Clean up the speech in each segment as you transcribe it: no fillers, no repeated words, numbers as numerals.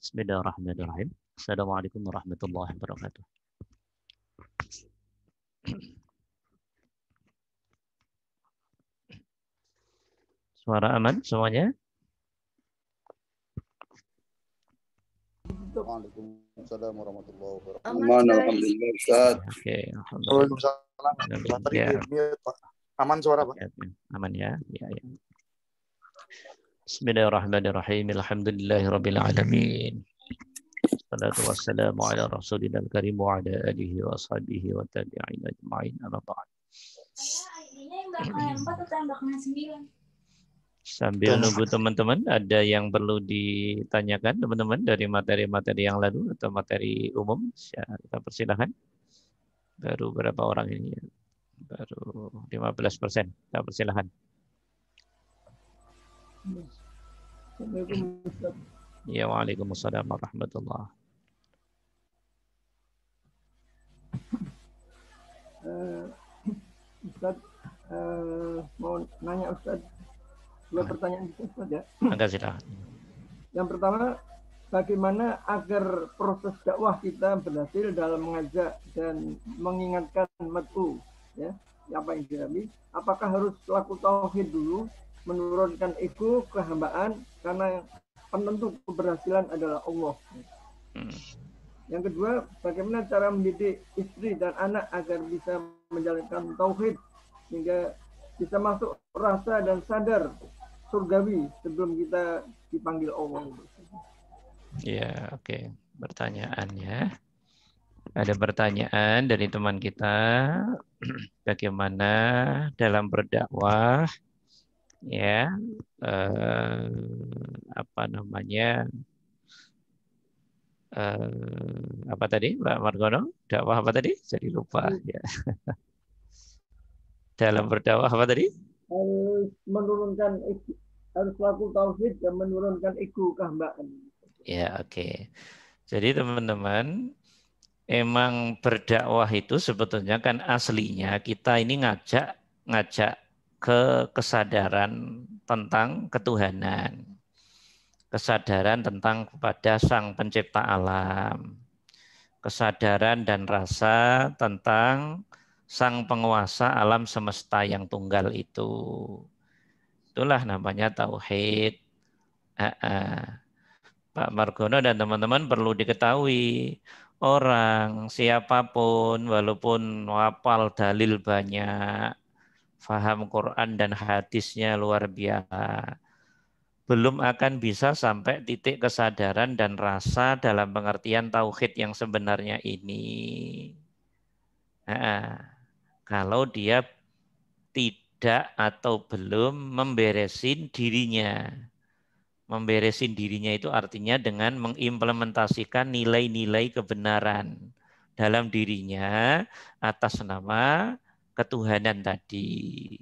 Bismillahirrahmanirrahim. Assalamualaikum warahmatullahi wabarakatuh. Suara aman semuanya? Waalaikumsalam warahmatullahi wabarakatuh. Aman, alhamdulillah Ustaz. Oke, alhamdulillah. Waalaikumsalam. Tadi Ya. di mute, Pak. Aman suara, Pak? Aman ya? Ya, ya. Bismillahirrahmanirrahim. Alhamdulillahirabbil alamin. Wassalatu wassalamu ala rasulillahil karim wa ala alihi wa ashabihi wa tabi'in ajma'in. Amma ba'd. Sambil nunggu teman-teman, ada yang perlu ditanyakan teman-teman dari materi-materi yang lalu atau materi umum? Kita persilahkan. Baru berapa orang ini? Baru 15%. Kita persilahkan. Ya, waalaikumsalam warahmatullahi. Ustaz, mau nanya Ustaz, dua pertanyaan Ustaz ya. Angkat silakan. Yang pertama, bagaimana agar proses dakwah kita berhasil dalam mengajak dan mengingatkan mad'u, ya, apa yang dihadapi? Apakah harus laku tauhid dulu, menurunkan ego, kehambaan, karena penentu keberhasilan adalah Allah. Yang kedua, bagaimana cara mendidik istri dan anak agar bisa menjalankan tauhid sehingga bisa masuk rasa dan sadar surgawi sebelum kita dipanggil Allah. Ya, oke. Pertanyaannya. Ada pertanyaan dari teman kita, bagaimana dalam berdakwah, ya, apa tadi, Pak Margono? Dakwah apa tadi? Jadi lupa. Ya. Dalam berdakwah apa tadi? Harus menurunkan ego, harus laku tauhid dan menurunkan ego kehambaan. Ya, oke. Jadi teman-teman, emang berdakwah itu sebetulnya kan aslinya kita ini ngajak ke kesadaran tentang ketuhanan. Kesadaran tentang kepada Sang Pencipta alam. Kesadaran dan rasa tentang Sang Penguasa alam semesta yang tunggal itu. Itulah namanya tauhid. Pak Margono dan teman-teman perlu diketahui, orang siapapun walaupun hafal dalil banyak, faham Quran dan hadisnya luar biasa, belum akan bisa sampai titik kesadaran dan rasa dalam pengertian tauhid yang sebenarnya ini. Kalau dia tidak atau belum memberesin dirinya. Memberesin dirinya itu artinya dengan mengimplementasikan nilai-nilai kebenaran dalam dirinya atas nama ketuhanan tadi.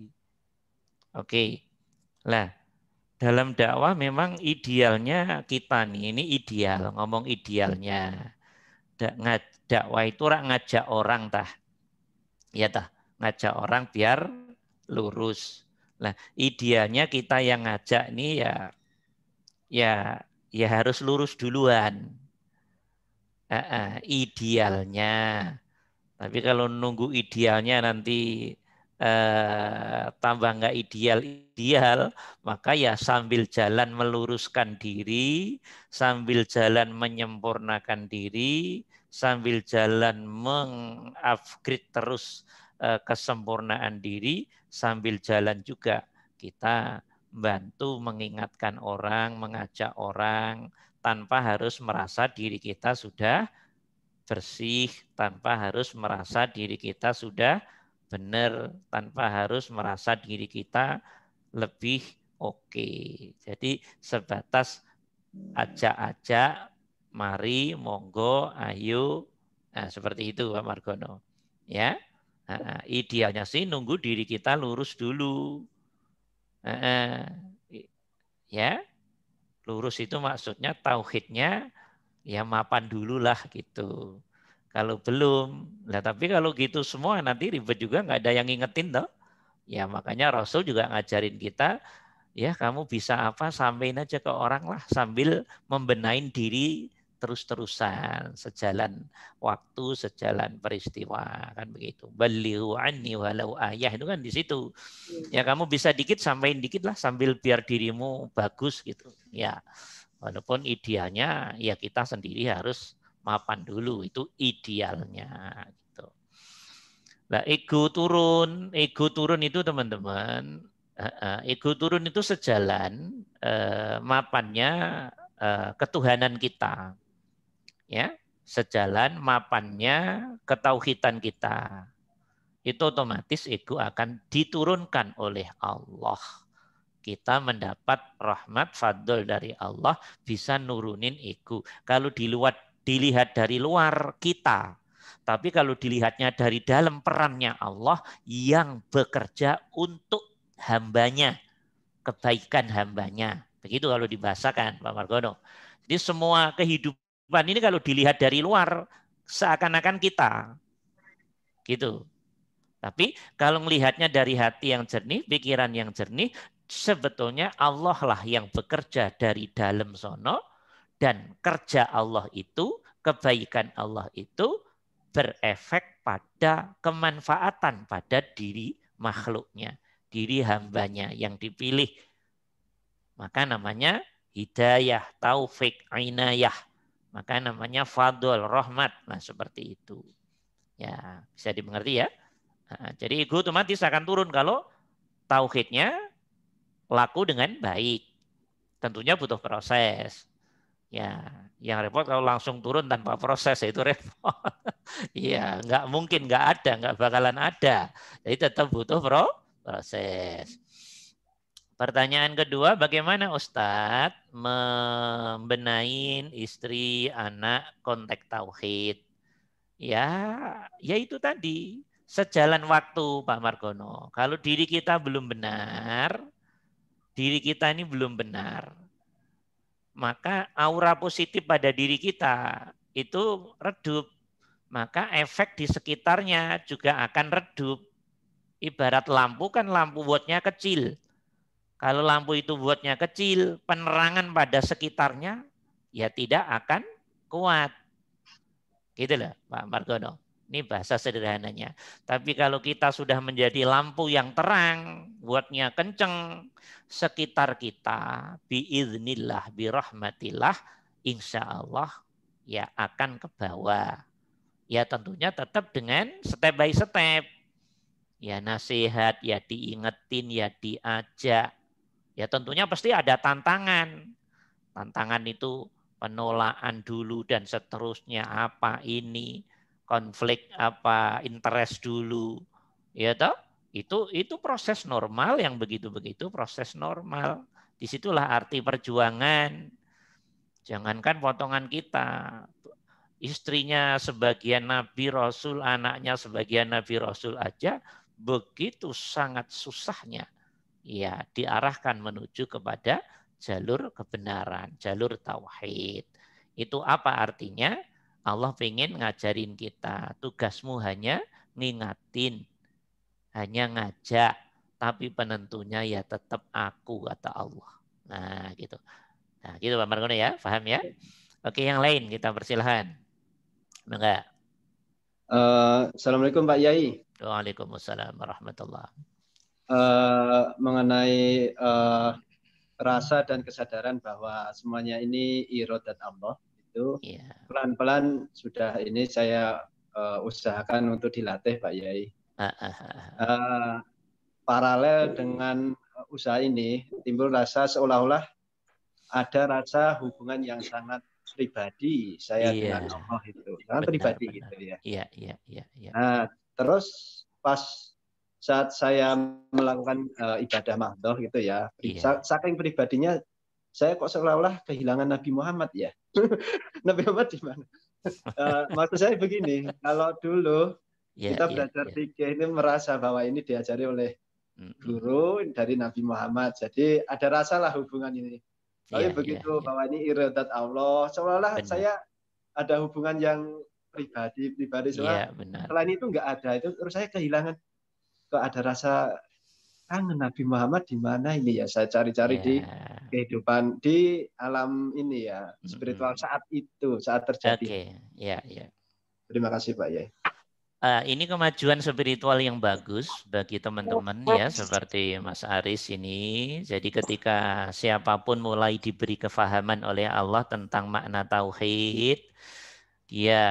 Oke. Lah, dalam dakwah memang idealnya kita nih, ini ideal, ngomong idealnya. Dakwah itu ngajak orang tah. Ya tah, ngajak orang biar lurus. Nah, idealnya kita yang ngajak nih ya harus lurus duluan. Idealnya. Tapi kalau nunggu idealnya nanti tambah nggak ideal, maka ya sambil jalan meluruskan diri, sambil jalan menyempurnakan diri, sambil jalan mengupgrade terus kesempurnaan diri, sambil jalan juga kita bantu mengingatkan orang, mengajak orang, tanpa harus merasa diri kita sudah bersih, tanpa harus merasa diri kita sudah benar, tanpa harus merasa diri kita lebih oke. Jadi sebatas ajak-ajak, mari, monggo, ayo, nah, seperti itu Pak Margono. Ya, idealnya sih nunggu diri kita lurus dulu. Ya, lurus itu maksudnya tauhidnya ya mapan dulu lah gitu. Kalau belum, lah tapi kalau gitu semua nanti ribet juga, nggak ada yang ngingetin toh. Ya makanya Rasul juga ngajarin kita Ya, kamu bisa apa, sampaikan aja ke orang lah sambil membenahin diri terus-terusan, sejalan waktu, sejalan peristiwa, kan begitu. Balighu anni walau ayah, itu kan di situ. Ya, kamu bisa dikit, sampaikan dikit lah sambil biar dirimu bagus gitu. Ya, walaupun idealnya ya kita sendiri harus mapan dulu, itu idealnya gitu. Nah, ego turun itu teman-teman, ego turun itu sejalan mapannya ketuhanan kita, ya, sejalan mapannya ketauhidan kita. Itu otomatis ego akan diturunkan oleh Allah. Kita mendapat rahmat fadl dari Allah, bisa nurunin ego. Kalau dilihat dari luar kita, tapi kalau dilihatnya dari dalam, perannya Allah yang bekerja untuk hambanya, kebaikan hambanya. Begitu kalau dibahasakan Pak Margono. Jadi semua kehidupan ini kalau dilihat dari luar, seakan-akan kita. Gitu. Tapi kalau melihatnya dari hati yang jernih, pikiran yang jernih, sebetulnya Allah lah yang bekerja dari dalam sono, dan kerja Allah itu, kebaikan Allah itu berefek pada kemanfaatan pada diri makhluknya, diri hambanya yang dipilih. Maka namanya hidayah, taufik, inayah. Maka namanya fadl, rahmat. Nah, seperti itu. Ya, bisa dimengerti ya. Jadi ego otomatis akan turun kalau tauhidnya laku dengan baik. Tentunya butuh proses. Ya, yang repot kalau langsung turun tanpa proses, itu repot. Iya, nggak mungkin, nggak ada, nggak bakalan ada. Jadi tetap butuh proses. Pertanyaan kedua, bagaimana Ustadz membenahi istri, anak, konteks tauhid? Ya, ya itu tadi. Sejalan waktu Pak Margono. Kalau diri kita belum benar, diri kita ini belum benar, maka aura positif pada diri kita itu redup. Maka efek di sekitarnya juga akan redup. Ibarat lampu kan, lampu wattnya kecil. Kalau lampu itu wattnya kecil, penerangan pada sekitarnya ya tidak akan kuat. Gitu loh Pak Margono. Ini bahasa sederhananya. Tapi kalau kita sudah menjadi lampu yang terang, wattnya kenceng, sekitar kita biiznillah, birahmatillah, insya Allah ya akan ke bawah. Ya tentunya tetap dengan step by step. Ya nasihat, ya diingetin, ya diajak. Ya tentunya pasti ada tantangan. Tantangan itu penolakan dulu dan seterusnya, apa ini, konflik apa, interest dulu. Ya toh? Itu proses normal, yang begitu-begitu proses normal. Disitulah arti perjuangan. Jangankan potongan kita, istrinya sebagian Nabi Rasul, anaknya sebagian Nabi Rasul aja begitu sangat susahnya. Ya, diarahkan menuju kepada jalur kebenaran, jalur tauhid. Itu apa artinya? Allah pengen ngajarin kita, tugasmu hanya ngingatin, hanya ngajak, tapi penentunya ya tetap aku, kata Allah. Nah, gitu. Nah, gitu Pak Margono ya, paham ya? Oke, yang lain kita persilahkan. Enggak. Assalamualaikum Pak Yai. Waalaikumsalam warahmatullahi. Mengenai rasa dan kesadaran bahwa semuanya ini iradat Allah, itu pelan-pelan sudah ini saya usahakan untuk dilatih Pak Yai. Paralel dengan usaha ini timbul rasa seolah-olah ada rasa hubungan yang sangat pribadi saya dengan Allah itu, sangat pribadi gitu ya. Iya. Nah, terus pas saat saya melakukan ibadah mahdoh gitu ya, saking pribadinya saya kok seolah-olah kehilangan Nabi Muhammad ya. Nabi Muhammad di mana? Maksud saya begini, kalau dulu kita belajar fikih ini merasa bahwa ini diajari oleh guru dari Nabi Muhammad, jadi ada rasalah hubungan ini. Tapi begitu bahwa ini iradat Allah, seolah-olah saya ada hubungan yang pribadi Iya, benar. selain itu nggak ada, itu terus saya kehilangan, kok ada rasa kangen Nabi Muhammad di mana ini ya, saya cari-cari di kehidupan di alam ini ya, spiritual saat itu, saat terjadi. Ya. Terima kasih Pak Yai. Ini kemajuan spiritual yang bagus bagi teman-teman ya, seperti Mas Aris ini. Jadi ketika siapapun mulai diberi kefahaman oleh Allah tentang makna tauhid, dia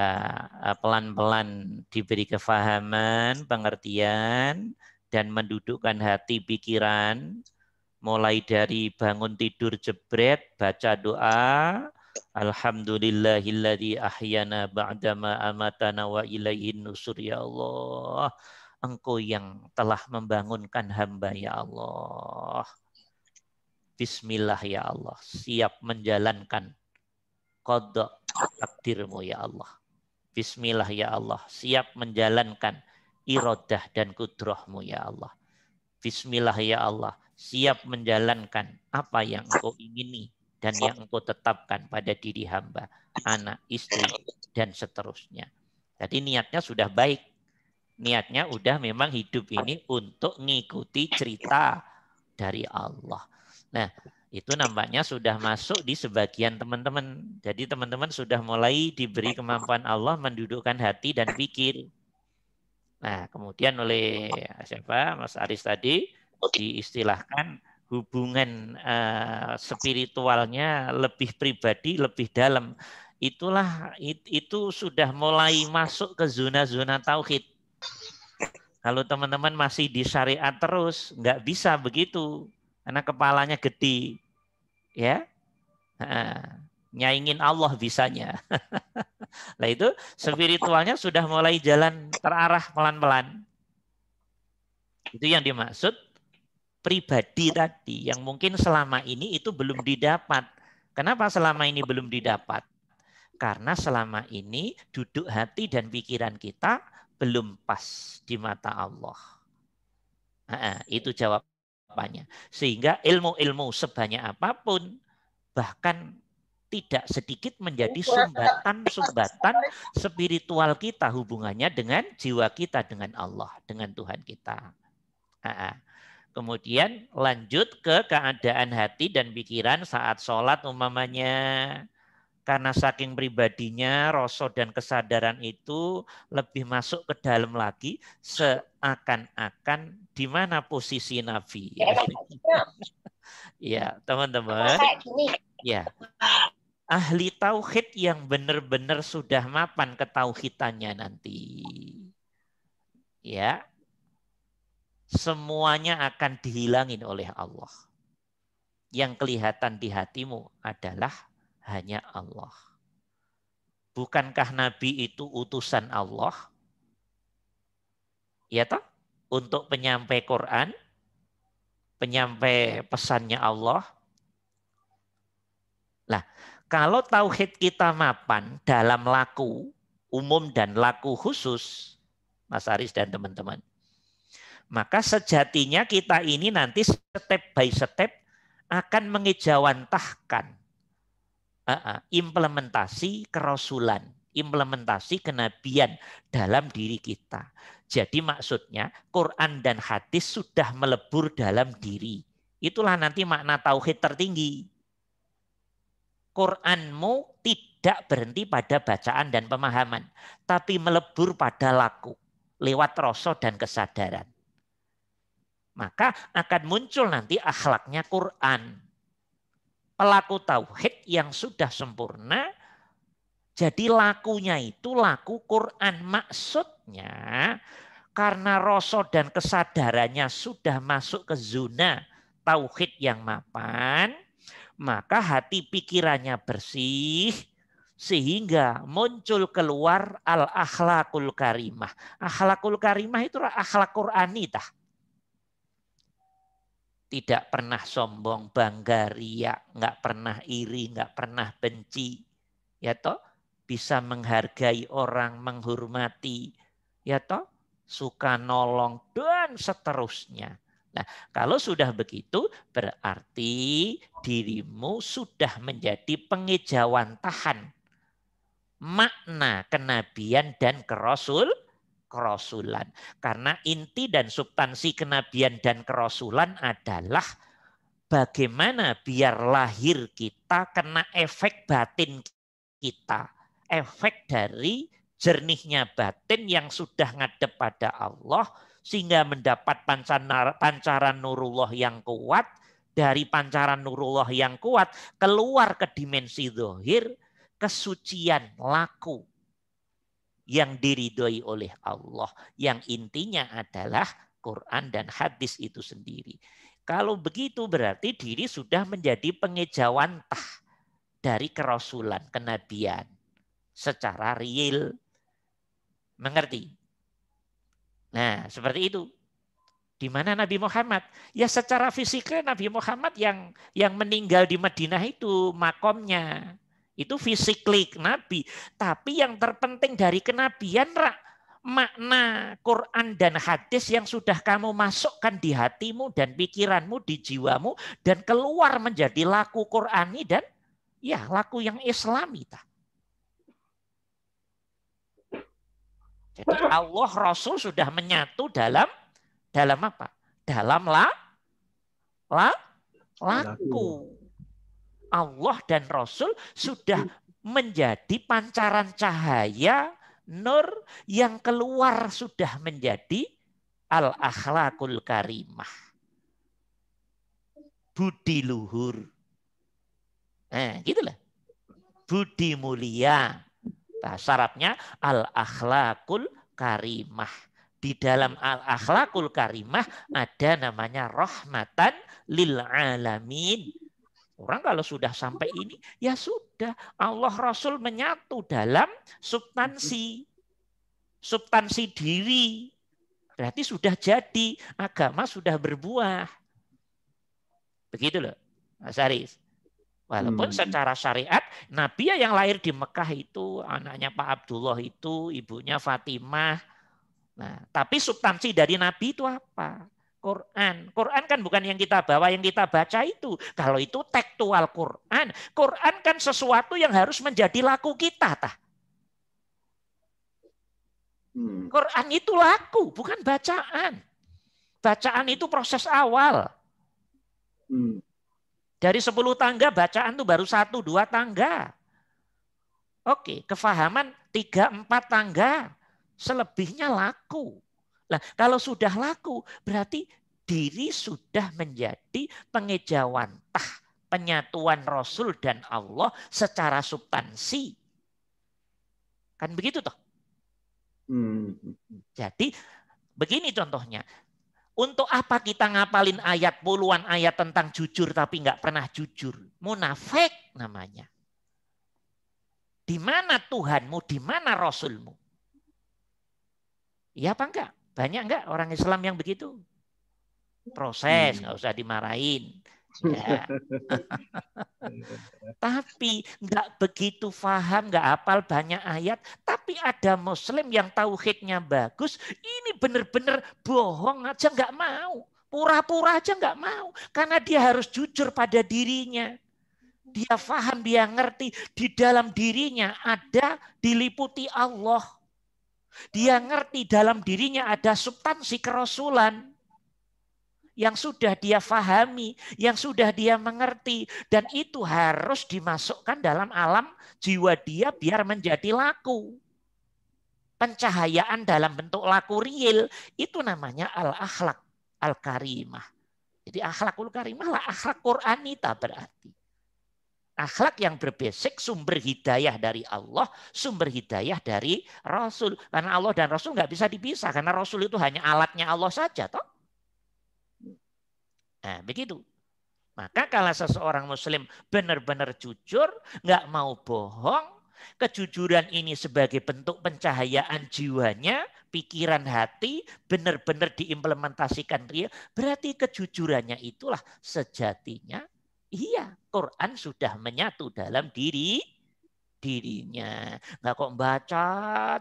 pelan-pelan diberi kefahaman, pengertian, dan mendudukkan hati pikiran, mulai dari bangun tidur jebret, baca doa, Alhamdulillahilladzi ahyana ba'dama amatana wa ilaihin nusur ya Allah. Engkau yang telah membangunkan hamba ya Allah. Bismillah ya Allah. Siap menjalankan qada takdirmu ya Allah. Bismillah ya Allah. Siap menjalankan iradah dan kudrahmu ya Allah. Bismillah ya Allah. Siap menjalankan apa yang engkau ingini dan yang engkau tetapkan pada diri hamba, anak, istri, dan seterusnya. Jadi niatnya sudah baik. Niatnya udah memang hidup ini untuk ngikuti cerita dari Allah. Nah, itu nampaknya sudah masuk di sebagian teman-teman. Jadi teman-teman sudah mulai diberi kemampuan Allah mendudukkan hati dan pikir. Nah, kemudian oleh siapa? Mas Aris tadi diistilahkan hubungan spiritualnya lebih pribadi, lebih dalam. Itu sudah mulai masuk ke zona-zona tauhid. Kalau teman-teman masih di syariat terus, nggak bisa begitu, karena kepalanya gede, ya. Nyaingin Allah bisanya. Nah itu spiritualnya sudah mulai jalan terarah pelan-pelan. Itu yang dimaksud pribadi tadi, yang mungkin selama ini itu belum didapat. Kenapa selama ini belum didapat? Karena selama ini duduk hati dan pikiran kita belum pas di mata Allah. Itu jawabannya. Sehingga ilmu-ilmu sebanyak apapun, bahkan tidak sedikit menjadi sumbatan-sumbatan spiritual kita, hubungannya dengan jiwa kita, dengan Allah, dengan Tuhan kita. Kemudian lanjut ke keadaan hati dan pikiran saat sholat umpamanya. Karena saking pribadinya, rasa dan kesadaran itu lebih masuk ke dalam lagi, seakan-akan di mana posisi Nabi. Ya, teman-teman. Ya. Ahli tauhid yang benar-benar sudah mapan ketauhidannya nanti. Ya. Semuanya akan dihilangin oleh Allah. Yang kelihatan di hatimu adalah hanya Allah. Bukankah Nabi itu utusan Allah? Ya toh? Untuk penyampai Quran, penyampai pesannya Allah. Nah, kalau tauhid kita mapan dalam laku umum dan laku khusus, Mas Aris dan teman-teman, maka sejatinya kita ini nanti step by step akan mengejawantahkan implementasi kerasulan, implementasi kenabian dalam diri kita. Jadi maksudnya Quran dan hadis sudah melebur dalam diri. Itulah nanti makna tauhid tertinggi. Quranmu tidak berhenti pada bacaan dan pemahaman, tapi melebur pada laku lewat rasa dan kesadaran. Maka akan muncul nanti akhlaknya Quran. Pelaku tauhid yang sudah sempurna, jadi lakunya itu laku Quran. Maksudnya karena rasa dan kesadarannya sudah masuk ke zona tauhid yang mapan, maka hati pikirannya bersih, sehingga muncul keluar al-akhlakul karimah. Akhlakul karimah itu akhlak Qur'ani tah. Tidak pernah sombong, bangga, riak, nggak pernah iri, nggak pernah benci, ya toh, bisa menghargai orang, menghormati, ya toh, suka nolong dan seterusnya. Nah, kalau sudah begitu, berarti dirimu sudah menjadi pengejawantahan makna kenabian dan kerasulan. Karena inti dan substansi kenabian dan kerasulan adalah bagaimana biar lahir kita kena efek batin kita. Efek dari jernihnya batin yang sudah ngadep pada Allah sehingga mendapat pancaran nurullah yang kuat. Dari pancaran nurullah yang kuat keluar ke dimensi zahir kesucian laku yang diridhoi oleh Allah. Yang intinya adalah Quran dan hadis itu sendiri. Kalau begitu berarti diri sudah menjadi pengejawantah dari kerasulan, kenabian. Secara real. Mengerti? Nah, seperti itu. Di mana Nabi Muhammad? Ya secara fisiknya Nabi Muhammad yang meninggal di Madinah itu makomnya. Itu fisiklik Nabi. Tapi yang terpenting dari kenabian, makna Quran dan hadis yang sudah kamu masukkan di hatimu dan pikiranmu, di jiwamu, dan keluar menjadi laku Qurani dan ya laku yang Islami. Jadi Allah Rasul sudah menyatu dalam apa? Dalam laku. Allah dan Rasul sudah menjadi pancaran cahaya nur yang keluar sudah menjadi al-akhlakul karimah. Budi luhur. Nah, gitulah. Budi mulia. Bahasa Arabnya al-akhlakul karimah. Di dalam al-akhlakul karimah ada namanya rahmatan lil alamin. Orang kalau sudah sampai ini, ya sudah. Allah Rasul menyatu dalam substansi. Substansi diri. Berarti sudah jadi. Agama sudah berbuah. Begitu loh, Mas Aris. Walaupun secara syariat, Nabi yang lahir di Mekah itu, anaknya Pak Abdullah itu, ibunya Fatimah. Nah, tapi substansi dari Nabi itu apa? Quran. Quran kan bukan yang kita bawa, yang kita baca itu. Kalau itu tekstual Quran. Quran kan sesuatu yang harus menjadi laku kita. Quran itu laku, bukan bacaan. Bacaan itu proses awal. Dari 10 tangga, bacaan itu baru 1-2 tangga. Oke, kefahaman 3-4 tangga. Selebihnya laku. Nah, kalau sudah laku, berarti diri sudah menjadi pengejawantah penyatuan Rasul dan Allah secara substansi. Kan begitu toh? Jadi begini contohnya. Untuk apa kita ngapalin ayat puluhan ayat tentang jujur tapi nggak pernah jujur? Munafik namanya. Di mana Tuhanmu? Di mana Rasulmu? Iya apa enggak? Banyak enggak orang Islam yang begitu? Proses, nggak usah dimarahin. Ya. Tapi nggak begitu paham, nggak hafal banyak ayat. Tapi ada Muslim yang tauhidnya bagus. Ini benar-benar bohong aja nggak mau. Pura-pura aja nggak mau. Karena dia harus jujur pada dirinya. Dia paham, dia ngerti. Di dalam dirinya ada diliputi Allah. Dia ngerti dalam dirinya ada substansi kerasulan yang sudah dia fahami, yang sudah dia mengerti. Dan itu harus dimasukkan dalam alam jiwa dia biar menjadi laku. Pencahayaan dalam bentuk laku real, itu namanya al-akhlak al-karimah. Jadi akhlakul karimah lah akhlak Qur'anita berarti. Akhlak yang berbasik sumber hidayah dari Allah, sumber hidayah dari Rasul. Karena Allah dan Rasul nggak bisa dipisah. Karena Rasul itu hanya alatnya Allah saja. Toh? Nah begitu. Maka kalau seseorang Muslim benar-benar jujur, nggak mau bohong, kejujuran ini sebagai bentuk pencahayaan jiwanya, pikiran hati, benar-benar diimplementasikan real, berarti kejujurannya itulah sejatinya. Iya, Quran sudah menyatu dalam dirinya. Nggak kok baca,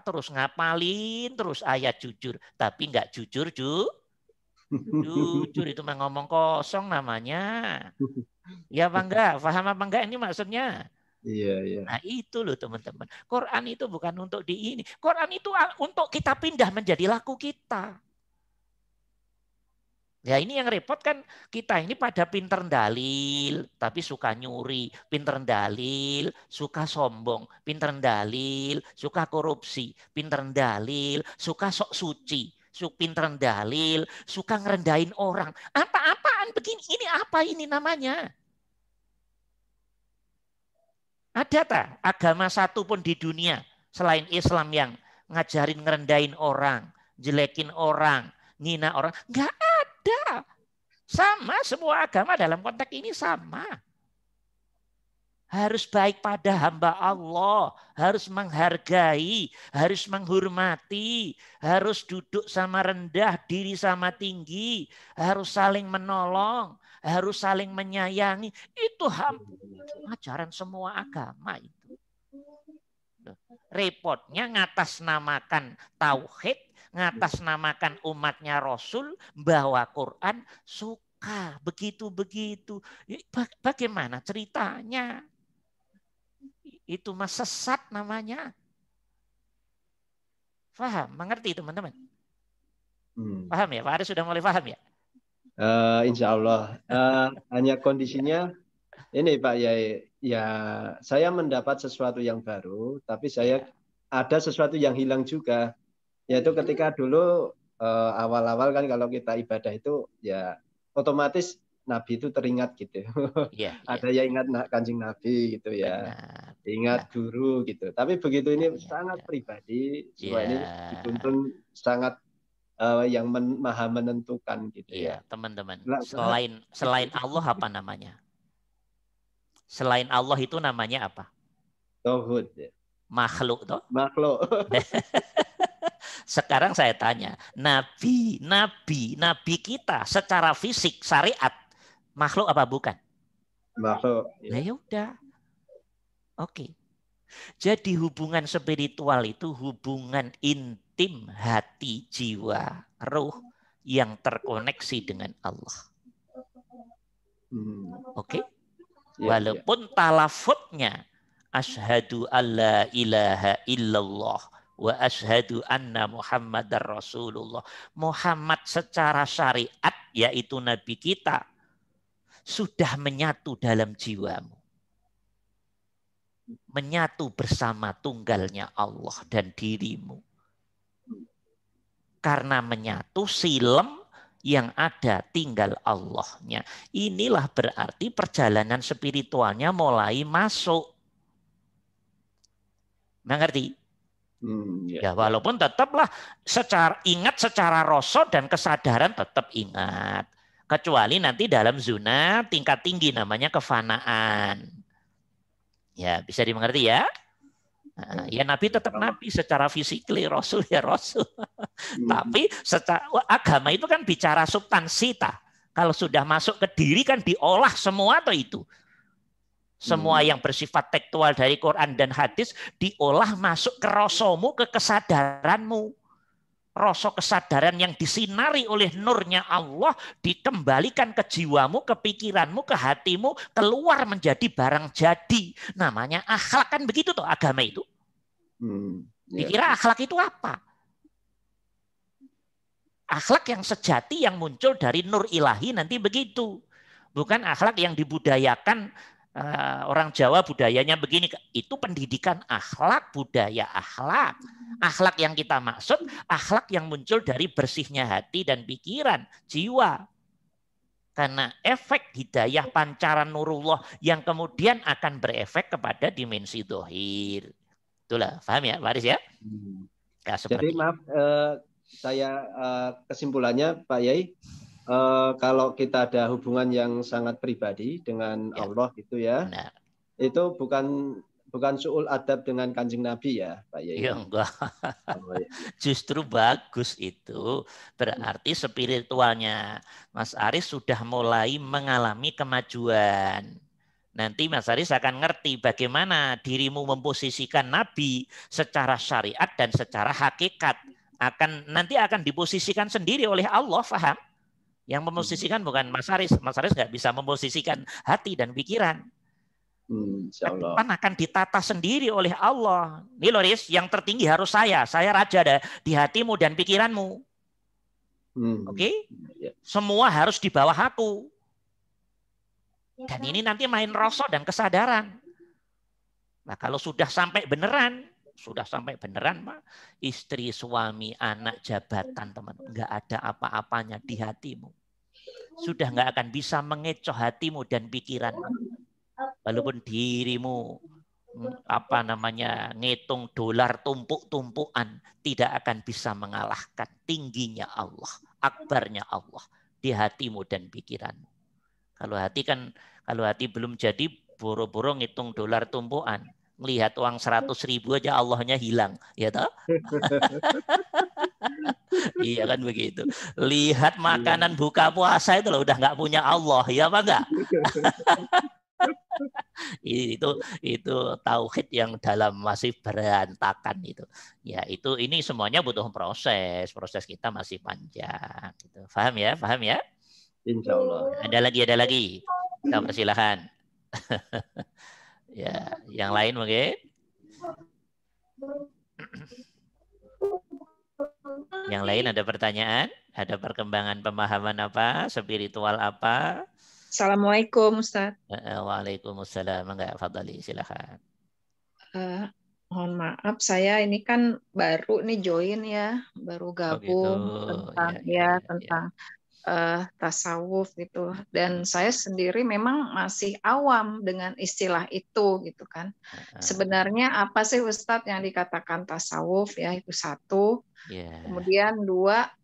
terus ngapalin, terus ayat jujur. Tapi nggak jujur, jujur itu ngomong kosong namanya. Ya apa enggak? Paham apa enggak ini maksudnya? Iya. Nah itu loh teman-teman. Quran itu bukan untuk di ini. Quran itu untuk kita pindah menjadi laku kita. Ya ini yang repot kan, kita ini pada pinter dalil tapi suka nyuri, pinter dalil suka sombong, pinter dalil suka korupsi, pinter dalil suka sok suci, pinter dalil suka ngerendahin orang. Apa-apaan begini, ini apa ini namanya? Ada tak agama satu pun di dunia selain Islam yang ngajarin ngerendahin orang, jelekin orang, ngina orang? Enggak ada. Sama, semua agama dalam konteks ini sama. Harus baik pada hamba Allah, harus menghargai, harus menghormati, harus duduk sama rendah, diri sama tinggi, harus saling menolong, harus saling menyayangi. Itu ajaran semua agama itu. Repotnya ngatasnamakan tauhid, ngatasnamakan umatnya Rasul, bawa Quran suka begitu-begitu. Bagaimana ceritanya? Itu mah sesat namanya. Paham? Mengerti teman-teman? Paham ya? Pak Aris sudah mulai paham ya? Insya Allah. Hanya kondisinya ini Pak Yai, ya saya mendapat sesuatu yang baru, tapi saya ada sesuatu yang hilang juga. Yaitu ketika dulu awal-awal kan kalau kita ibadah itu ya otomatis Nabi itu teringat gitu. Ada yang ingat Kanjeng Nabi gitu ya. Benar. Ingat guru gitu. Tapi begitu ini sangat pribadi, semua ini dituntun sangat yang maha menentukan gitu ya. Teman-teman. Selain Allah apa namanya? Selain Allah itu namanya apa? Tauhid. Makhluk toh? Makhluk. Sekarang saya tanya, nabi kita secara fisik syariat makhluk apa bukan? Makhluk. Ya. Nah yaudah. Oke. Jadi hubungan spiritual itu hubungan intim hati, jiwa, ruh yang terkoneksi dengan Allah. Oke? Walaupun talafutnya asyhadu alla ilaha illallah wa asyhadu anna Muhammadar Rasulullah. Muhammad secara syariat yaitu nabi kita sudah menyatu dalam jiwamu. Menyatu bersama tunggalnya Allah dan dirimu. Karena menyatu silem yang ada tinggal Allahnya. Inilah berarti perjalanan spiritualnya mulai masuk. Mengerti? Ya walaupun tetaplah ingat secara rasa dan kesadaran tetap ingat. Kecuali nanti dalam zona tingkat tinggi namanya kefanaan. Ya, bisa dimengerti ya? Ya Nabi tetap Nabi secara fisikly, Rasul ya Rasul. Tapi secara agama itu kan bicara substansi. Kalau sudah masuk ke diri kan diolah semua atau itu. Semua yang bersifat tekstual dari Quran dan hadis diolah masuk ke rasamu, ke kesadaranmu. Rasa kesadaran yang disinari oleh nurnya Allah dikembalikan ke jiwamu, ke pikiranmu, ke hatimu, keluar menjadi barang jadi. Namanya akhlak, kan begitu tuh agama itu. Dikira akhlak itu apa? Akhlak yang sejati yang muncul dari nur ilahi nanti begitu. Bukan akhlak yang dibudayakan. Orang Jawa budayanya begini, itu pendidikan akhlak, budaya akhlak. Akhlak yang kita maksud, akhlak yang muncul dari bersihnya hati dan pikiran, jiwa. Karena efek hidayah pancaran nurullah yang kemudian akan berefek kepada dimensi dohir. Itulah, paham ya Pak Aris ya? Jadi maaf, saya kesimpulannya Pak Yai, kalau kita ada hubungan yang sangat pribadi dengan Allah gitu ya, itu bukan su'ul adab dengan Kanjeng Nabi ya Pak Yai. Ya enggak. Justru bagus itu. Berarti spiritualnya Mas Aris sudah mulai mengalami kemajuan. Nanti Mas Aris akan ngerti bagaimana dirimu memposisikan Nabi secara syariat dan secara hakikat. Nanti akan diposisikan sendiri oleh Allah, paham? Yang memposisikan bukan Mas Aris. Mas Aris nggak bisa memposisikan hati dan pikiran. Insya Allah. Depan akan ditata sendiri oleh Allah. Nih loh Riz, yang tertinggi harus saya raja di hatimu dan pikiranmu. Oke? Ya. Semua harus di bawah aku. Dan ini nanti main rasa dan kesadaran. Nah kalau sudah sampai beneran Pak, istri, suami, anak, jabatan, teman, nggak ada apa-apanya di hatimu. Sudah nggak akan bisa mengecoh hatimu dan pikiranmu. Walaupun dirimu ngitung dolar tumpuk-tumpukan, tidak akan bisa mengalahkan tingginya Allah, akbarnya Allah di hatimu dan pikiranmu. Kalau hati belum jadi, boro-boro ngitung dolar tumpukan, melihat uang 100.000 aja Allahnya hilang, ya toh? Iya kan begitu. Lihat makanan buka puasa itu loh, udah nggak punya Allah, ya apa enggak? itu tauhid yang dalam masih berantakan itu. Ya ini semuanya butuh proses kita masih panjang. Gitu. Paham ya? Insya Allah. Ada lagi. Kita persilahkan. Ya, yang lain mungkin. Yang lain ada pertanyaan? Ada perkembangan pemahaman apa? Spiritual apa? Assalamualaikum Ustaz. Waalaikumsalam. Enggak, Fadali, silakan. Mohon maaf, saya ini kan baru nih join ya, baru gabung tentang tasawuf gitu. Dan saya sendiri memang masih awam dengan istilah itu gitu kan. Sebenarnya apa sih Ustadz yang dikatakan tasawuf ya, itu satu. Kemudian dua,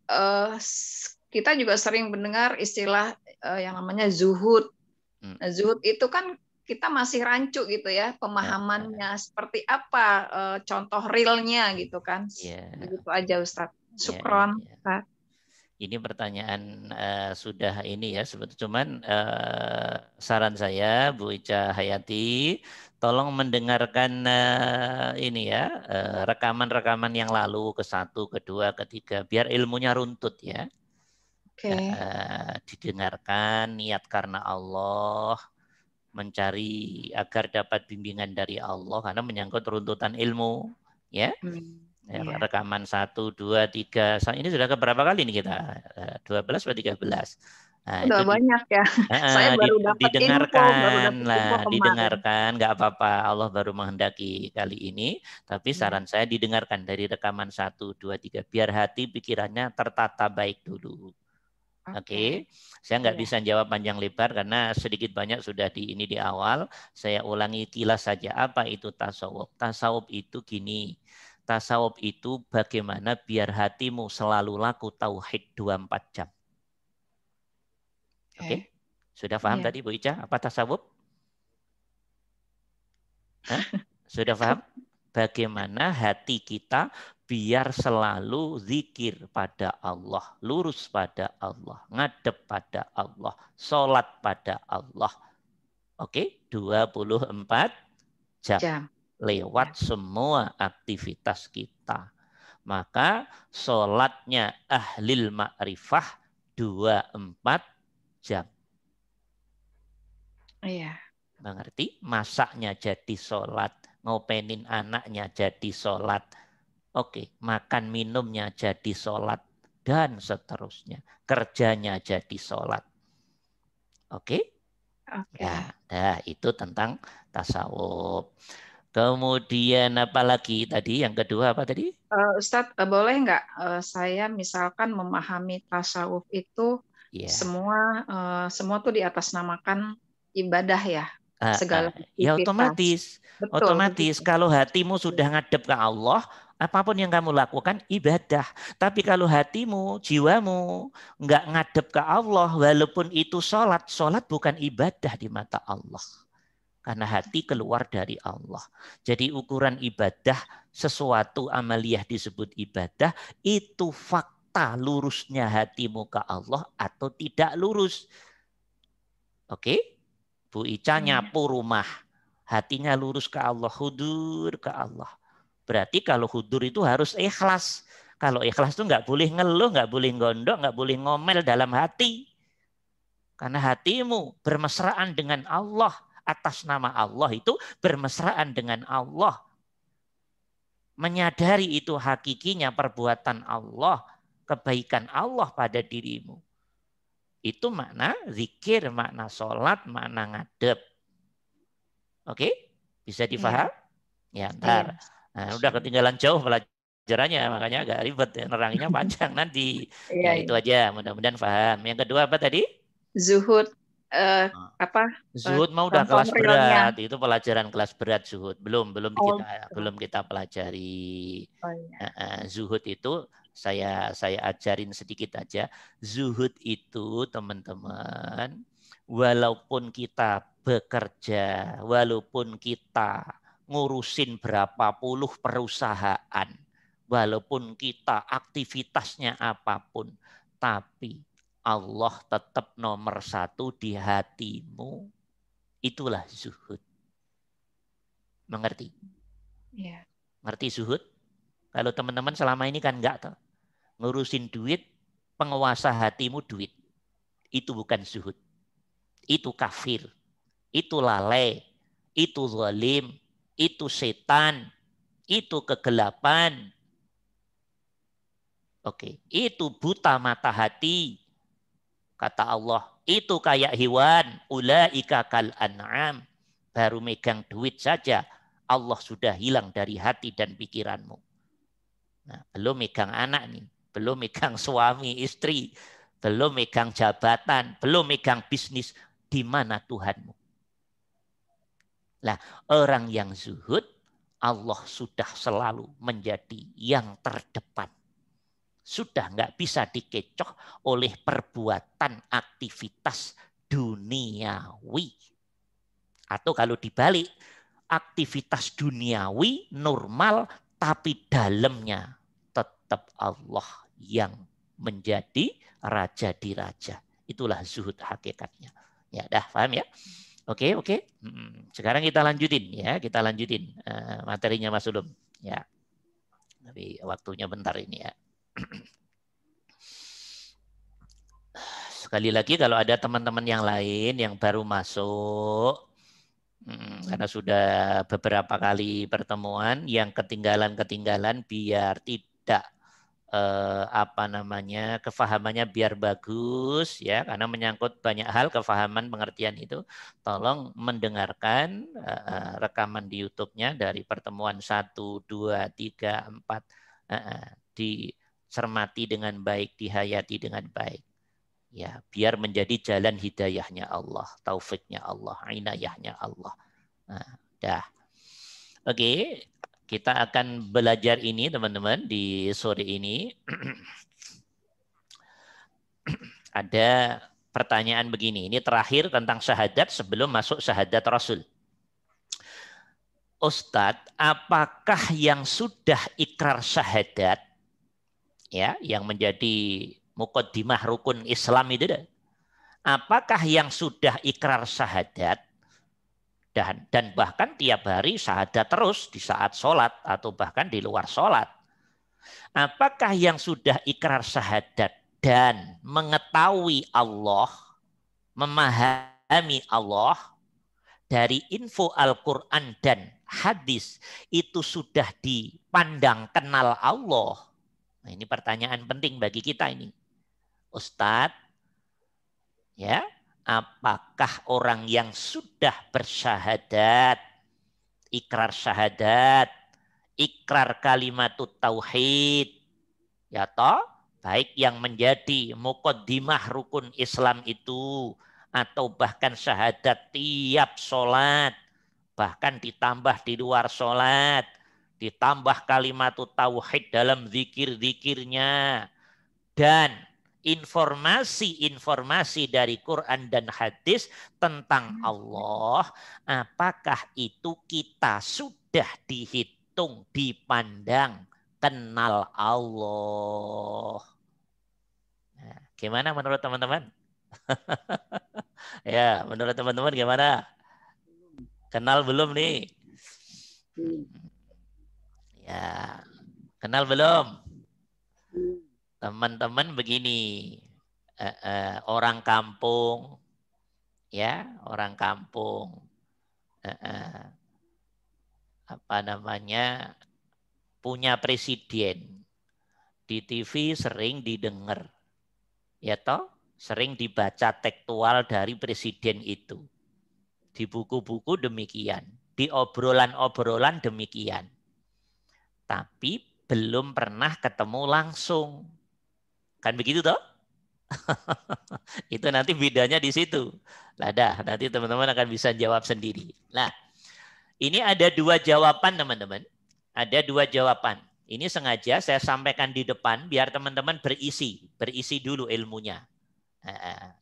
kita juga sering mendengar istilah yang namanya zuhud. Nah, zuhud itu kan kita masih rancu gitu ya, pemahamannya seperti apa, contoh realnya gitu kan. Begitu aja Ustadz. Syukron. Ini pertanyaan sudah ini ya, sebetulnya cuman saran saya Bu Ica Hayati, tolong mendengarkan ini ya, rekaman-rekaman yang lalu, ke-1, ke-2, ke-3, biar ilmunya runtut ya. Didengarkan, niat karena Allah, mencari agar dapat bimbingan dari Allah, karena menyangkut runtutan ilmu ya. Rekaman 1, 2, 3, ini sudah keberapa kali nih kita? 12 atau 13? Nah, udah itu banyak ya. Saya baru dapat didengarkan, nggak apa-apa. Allah baru menghendaki kali ini. Tapi saran saya didengarkan dari rekaman 1, 2, 3, biar hati pikirannya tertata baik dulu. Oke. Saya nggak bisa jawab panjang lebar karena sedikit banyak sudah di awal. Saya ulangi kilas saja. Apa itu tasawuf? Tasawuf itu gini. Tasawuf itu bagaimana biar hatimu selalu laku tauhid 24 jam. Oke? Sudah paham tadi Bu Ica apa tasawuf? Sudah paham? Bagaimana hati kita biar selalu zikir pada Allah, lurus pada Allah, ngadep pada Allah, sholat pada Allah. Oke? 24 jam. Lewat semua aktivitas kita. Maka sholatnya ahlil ma'rifah 24 jam. Iya. Mengerti? Masaknya jadi sholat, ngopenin anaknya jadi sholat. Oke, makan minumnya jadi sholat, dan seterusnya. Kerjanya jadi sholat. Oke? Nah, itu tentang tasawuf. Kemudian apa lagi tadi? Yang kedua apa tadi? Ustadz, boleh nggak saya misalkan memahami tasawuf itu semua tuh diatasnamakan ibadah ya? Segala ya otomatis. Betul, otomatis. Kalau hatimu sudah ngadep ke Allah, apapun yang kamu lakukan ibadah. Tapi kalau hatimu, jiwamu nggak ngadep ke Allah, walaupun itu sholat bukan ibadah di mata Allah. Karena hati keluar dari Allah. Jadi ukuran ibadah, sesuatu amaliyah disebut ibadah, itu fakta lurusnya hatimu ke Allah atau tidak lurus. Oke? Bu Ica nyapu rumah. Hatinya lurus ke Allah, hudur ke Allah. Berarti kalau hudur itu harus ikhlas. Kalau ikhlas itu nggak boleh ngeluh, nggak boleh gondok, nggak boleh ngomel dalam hati. Karena hatimu bermesraan dengan Allah. atas nama Allah itu bermesraan dengan Allah. Menyadari itu hakikinya perbuatan Allah, kebaikan Allah pada dirimu. Itu makna zikir, makna sholat, makna ngadep. Oke? Bisa difaham? Ya, ntar. Nah, udah ketinggalan jauh pelajarannya, makanya agak ribet. Ya. Neranginya panjang nanti. Ya, itu aja. Mudah-mudahan paham. Yang kedua apa tadi? Zuhud. Zuhud mau udah kelas berat, itu pelajaran kelas berat zuhud. Belum kita pelajari. Zuhud itu saya ajarin sedikit aja. Zuhud itu teman-teman, walaupun kita bekerja, walaupun kita ngurusin berapa puluh perusahaan, walaupun kita aktivitasnya apapun, tapi Allah tetap nomor satu di hatimu. Itulah zuhud. Mengerti? Ya. Ngerti zuhud? Kalau teman-teman selama ini kan enggak tahu. Ngurusin duit, penguasa hatimu duit. Itu bukan zuhud. Itu kafir. Itu lalai. Itu zalim. Itu setan. Itu kegelapan. Oke, itu buta mata hati. Kata Allah, itu kayak hewan, ulaika kal an'am. Baru megang duit saja, Allah sudah hilang dari hati dan pikiranmu. Nah, belum megang anak nih, belum megang suami, istri, belum megang jabatan, belum megang bisnis. Di mana Tuhanmu? Nah, orang yang zuhud, Allah sudah selalu menjadi yang terdepan. Sudah nggak bisa dikecoh oleh perbuatan aktivitas duniawi. Atau kalau dibalik, aktivitas duniawi normal tapi dalamnya tetap Allah yang menjadi raja di raja. Itulah zuhud hakikatnya. Ya, dah paham ya? Oke. Sekarang kita lanjutin ya, materinya Mas Ulum ya. Tapi waktunya bentar ini ya. Sekali lagi kalau ada teman-teman yang lain yang baru masuk, karena sudah beberapa kali pertemuan, yang ketinggalan biar tidak kefahamannya biar bagus ya, karena menyangkut banyak hal kefahaman pengertian itu, tolong mendengarkan rekaman di YouTube-nya dari pertemuan 1, 2, 3, 4 dicermati dengan baik, dihayati dengan baik. Ya, biar menjadi jalan hidayahnya Allah, taufiknya Allah, inayahnya Allah. Nah, dah. Oke, kita akan belajar ini teman-teman di sore ini. Ada pertanyaan begini, ini terakhir tentang syahadat sebelum masuk syahadat Rasul. Ustadz, apakah yang sudah ikrar syahadat, ya, yang menjadi muqaddimah rukun Islam itu, apakah yang sudah ikrar syahadat dan bahkan tiap hari syahadat terus di saat sholat atau bahkan di luar sholat, apakah yang sudah ikrar syahadat dan mengetahui Allah, memahami Allah dari info Al-Quran dan hadis, itu sudah dipandang kenal Allah? Nah, ini pertanyaan penting bagi kita ini. Ustadz, ya, apakah orang yang sudah bersyahadat, ikrar syahadat, ikrar kalimatut tauhid, ya toh, baik yang menjadi muqaddimah rukun Islam itu, atau bahkan syahadat tiap sholat, bahkan ditambah di luar sholat, ditambah kalimatut tauhid dalam zikir-zikirnya, dan informasi-informasi dari Quran dan hadis tentang Allah, apakah itu kita sudah dihitung, dipandang kenal Allah? Nah, gimana menurut teman-teman? Ya, menurut teman-teman gimana? Kenal belum nih? Ya, kenal belum? Teman-teman begini, orang kampung, ya, orang kampung apa namanya, punya presiden. Di TV sering didengar. Ya toh, sering dibaca tekstual dari presiden itu. Di buku-buku demikian, di obrolan-obrolan demikian. Tapi belum pernah ketemu langsung. Kan begitu toh? Itu nanti bedanya di situ. Lah dah, nanti teman-teman akan bisa jawab sendiri. Nah, ini ada dua jawaban teman-teman. Ada dua jawaban. Ini sengaja saya sampaikan di depan biar teman-teman berisi dulu ilmunya.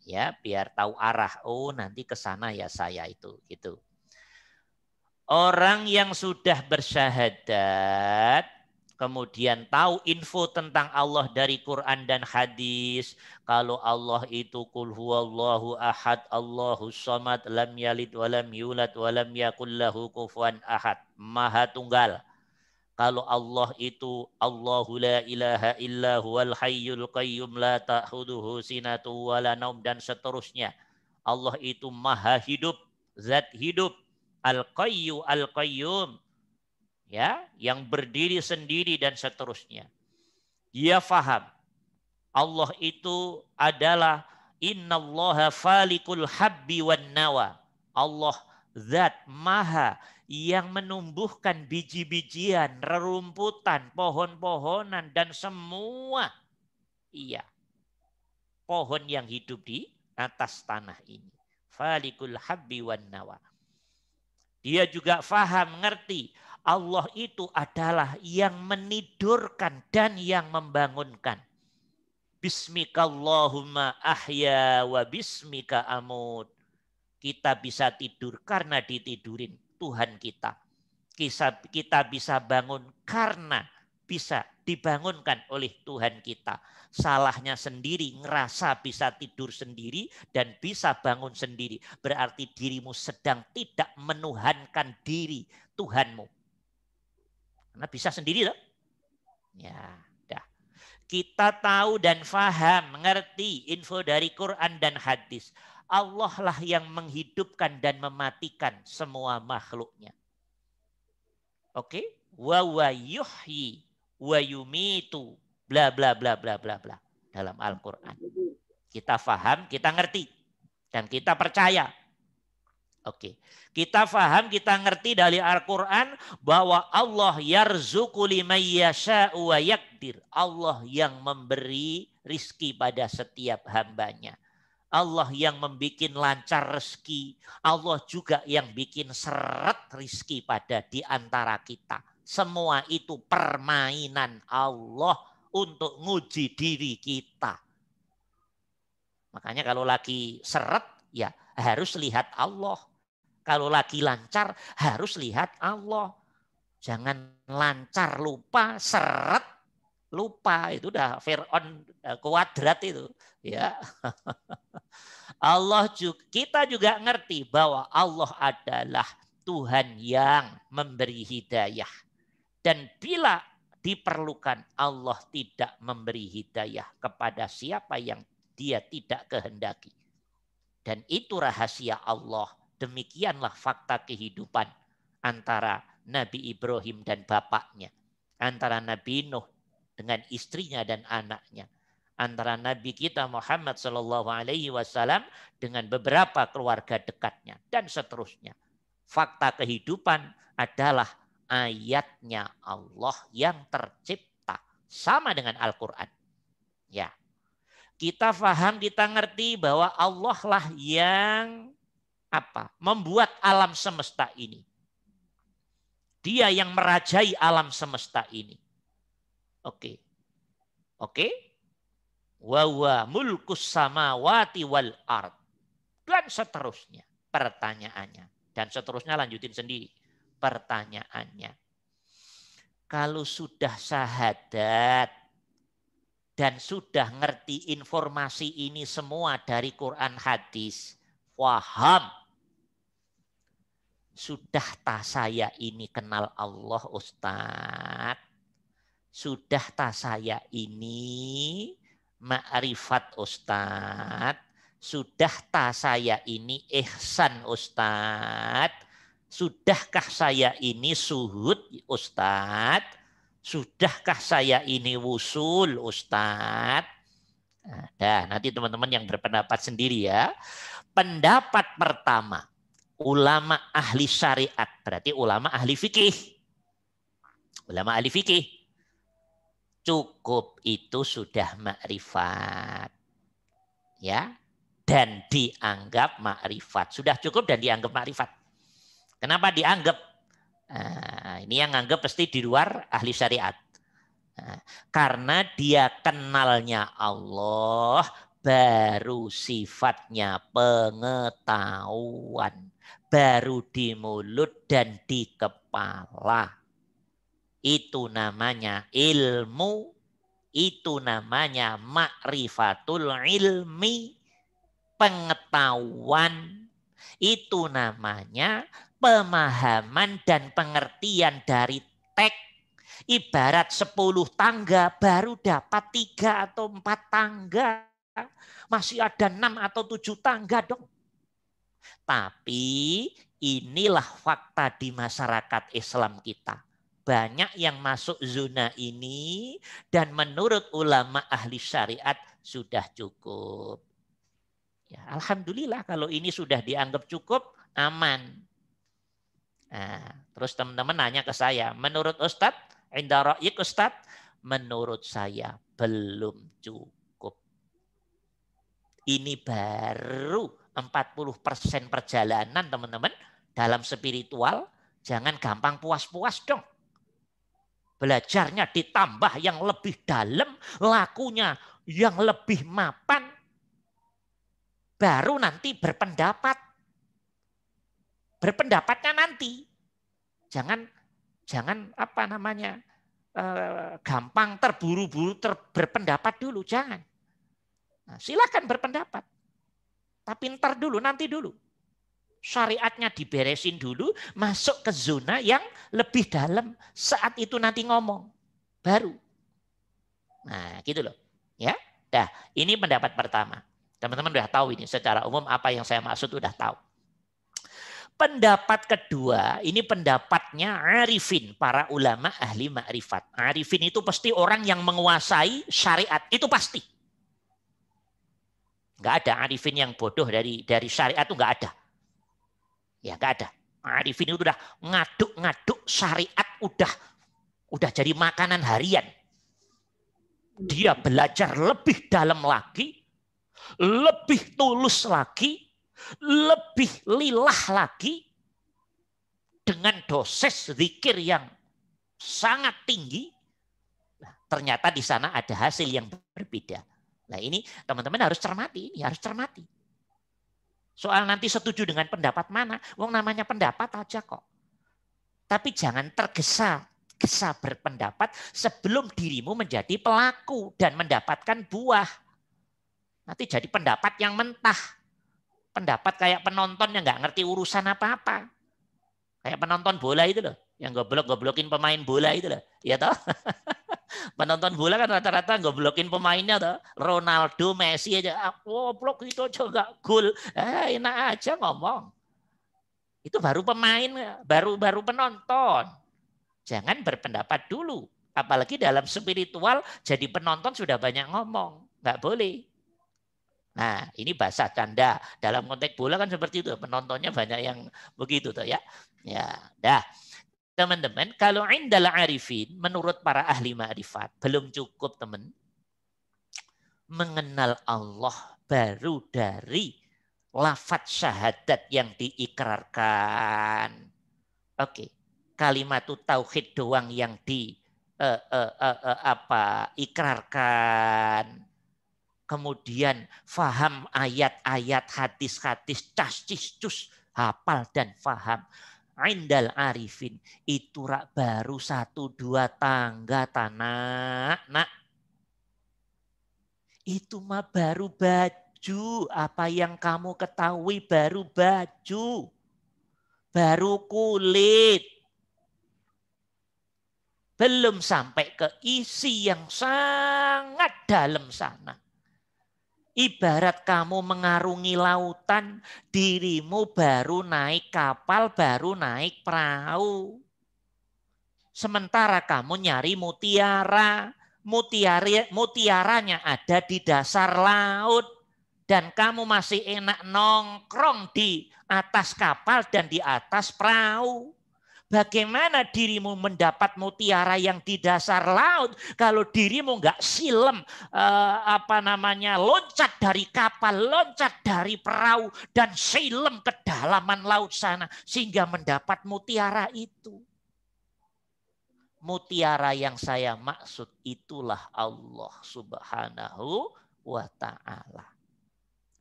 Ya, biar tahu arah. Oh, nanti ke sana ya saya itu, gitu. Orang yang sudah bersyahadat, kemudian tahu info tentang Allah dari Quran dan hadis. Kalau Allah itu qul huwallahu ahad, Allahus samad, lam yalid walam yulad walam yakul lahu kufuwan ahad. Maha tunggal. Kalau Allah itu Allahu la ilaha illa huwal hayyul qayyum la ta'khudhuhu sinatu wala naum, dan seterusnya. Allah itu maha hidup, zat hidup, al-qayyu al-qayyum, ya, yang berdiri sendiri dan seterusnya. Dia faham Allah itu adalah innallaha falikul habbi wan nawa. Allah zat maha yang menumbuhkan biji-bijian, rerumputan, pohon-pohonan, dan semua pohon yang hidup di atas tanah ini. Falikul habbi wan nawa. Dia juga faham, ngerti Allah itu adalah yang menidurkan dan yang membangunkan. Bismikallahumma ahya wa bismika amut. Kita bisa tidur karena ditidurin Tuhan kita. Kita bisa bangun karena bisa dibangunkan oleh Tuhan kita. Salahnya sendiri, ngerasa bisa tidur sendiri dan bisa bangun sendiri. Berarti dirimu sedang tidak menuhankan diri Tuhanmu. Karena bisa sendiri loh. Ya, dah. Kita tahu dan faham, mengerti info dari Quran dan hadis. Allah lah yang menghidupkan dan mematikan semua makhluknya. Oke? Wa yuhyi wa yumitu, bla bla bla bla bla bla, dalam Al-Qur'an. Kita faham, kita ngerti, dan kita percaya. Oke. Kita faham, kita ngerti dari Al-Qur'an bahwa Allah yarzuqu liman yasha'u wa yaqdir. Allah yang memberi rizki pada setiap hambanya. Allah yang membuat lancar rezeki. Allah juga yang bikin seret rezeki pada di antara kita. Semua itu permainan Allah untuk nguji diri kita. Makanya kalau lagi seret, ya harus lihat Allah. Kalau lagi lancar, harus lihat Allah. Jangan lancar lupa, seret lupa. Itu udah Fir'aun kuadrat itu. Ya. Allah juga, kita juga ngerti bahwa Allah adalah Tuhan yang memberi hidayah. Dan bila diperlukan, Allah tidak memberi hidayah kepada siapa yang Dia tidak kehendaki. Dan itu rahasia Allah. Demikianlah fakta kehidupan antara Nabi Ibrahim dan bapaknya. Antara Nabi Nuh dengan istrinya dan anaknya. Antara Nabi kita Muhammad SAW dengan beberapa keluarga dekatnya dan seterusnya. Fakta kehidupan adalah ayatnya Allah yang tercipta sama dengan Al-Qur'an. Ya. Kita faham, kita ngerti bahwa Allah lah yang membuat alam semesta ini. Dia yang merajai alam semesta ini. Oke. Wa mulkus samawati wal ard. Dan seterusnya pertanyaannya. Dan seterusnya lanjutin sendiri. Pertanyaannya. Kalau sudah syahadat dan sudah ngerti informasi ini semua dari Quran hadis, paham. Sudah tak saya ini kenal Allah Ustaz? Sudah tak saya ini ma'rifat Ustaz? Sudah tak saya ini ihsan Ustaz? Sudahkah saya ini suhud, Ustadz? Sudahkah saya ini wusul, Ustadz? Nah, nanti teman-teman yang berpendapat sendiri ya. Pendapat pertama, ulama ahli syariat, berarti ulama ahli fikih. Ulama ahli fikih. Cukup itu sudah makrifat. Ya. Dan dianggap makrifat. Sudah cukup dan dianggap makrifat. Kenapa dianggap? Nah, ini yang anggap pasti di luar ahli syariat. Nah, karena dia kenalnya Allah, baru sifatnya pengetahuan. Baru di mulut dan di kepala. Itu namanya ilmu. Itu namanya ma'rifatul ilmi. Pengetahuan. Itu namanya pemahaman dan pengertian dari teks. Ibarat 10 tangga baru dapat 3 atau 4 tangga. Masih ada 6 atau 7 tangga dong. Tapi inilah fakta di masyarakat Islam kita. Banyak yang masuk zona ini dan menurut ulama ahli syariat sudah cukup. Ya, alhamdulillah kalau ini sudah dianggap cukup, aman. Nah, terus teman-teman nanya ke saya, menurut Ustadz, inda ra'yik Ustadz, menurut saya belum cukup. Ini baru 40% perjalanan teman-teman dalam spiritual. Jangan gampang puas-puas dong. Belajarnya ditambah yang lebih dalam, lakunya yang lebih mapan. Baru nanti berpendapat. Berpendapatnya nanti. Jangan apa namanya, gampang terburu-buru berpendapat dulu. Jangan. Nah, silakan berpendapat. Tapi ntar dulu, nanti dulu. Syariatnya diberesin dulu, masuk ke zona yang lebih dalam. Saat itu nanti ngomong. Baru. Nah, gitu loh. Ya. Dah, ini pendapat pertama. Teman-teman udah tahu ini secara umum apa yang saya maksud udah tahu. Pendapat kedua, ini pendapatnya arifin, para ulama ahli ma'rifat. Arifin itu pasti orang yang menguasai syariat, itu pasti. Enggak ada arifin yang bodoh dari syariat itu enggak ada. Ya enggak ada. Arifin itu udah ngaduk-ngaduk syariat udah jadi makanan harian. Dia belajar lebih dalam lagi, lebih tulus lagi, lebih lillah lagi dengan dosis zikir yang sangat tinggi. Nah, ternyata di sana ada hasil yang berbeda. Nah, ini teman-teman harus cermati, ini harus cermati. Soal nanti setuju dengan pendapat mana, wong namanya pendapat aja kok. Tapi jangan tergesa-gesa berpendapat sebelum dirimu menjadi pelaku dan mendapatkan buah. Nanti jadi pendapat yang mentah. Pendapat kayak penonton yang nggak ngerti urusan apa-apa. Kayak penonton bola itu loh. Yang goblokin pemain bola itu loh. Ya toh? Penonton bola kan rata-rata goblokin pemainnya toh. Ronaldo, Messi aja. Goblok itu aja nggak gol. Enak aja ngomong. Itu baru pemain, baru penonton. Jangan berpendapat dulu. Apalagi dalam spiritual jadi penonton sudah banyak ngomong. Nggak boleh. Nah, ini bahasa canda. Dalam konteks bola kan seperti itu. Penontonnya banyak yang begitu tuh ya. Ya, dah. Teman-teman, kalau indal arifin menurut para ahli ma'rifat belum cukup, teman. Mengenal Allah baru dari lafaz syahadat yang diikrarkan. Oke. Kalimat tauhid doang yang ikrarkan. Kemudian faham ayat-ayat, hadis-hadis, cus, hafal dan faham. Indal arifin itu baru 1-2 tangga tanah. Nak. Itu mah baru baju. Apa yang kamu ketahui baru baju. Baru kulit. Belum sampai ke isi yang sangat dalam sana. Ibarat kamu mengarungi lautan, dirimu baru naik kapal, baru naik perahu. Sementara kamu nyari mutiara, mutiaranya ada di dasar laut. Dan kamu masih enak nongkrong di atas kapal dan di atas perahu. Bagaimana dirimu mendapat mutiara yang di dasar laut kalau dirimu nggak silem loncat dari kapal, loncat dari perahu dan silem ke dalaman laut sana sehingga mendapat mutiara itu. Mutiara yang saya maksud itulah Allah Subhanahu wa taala.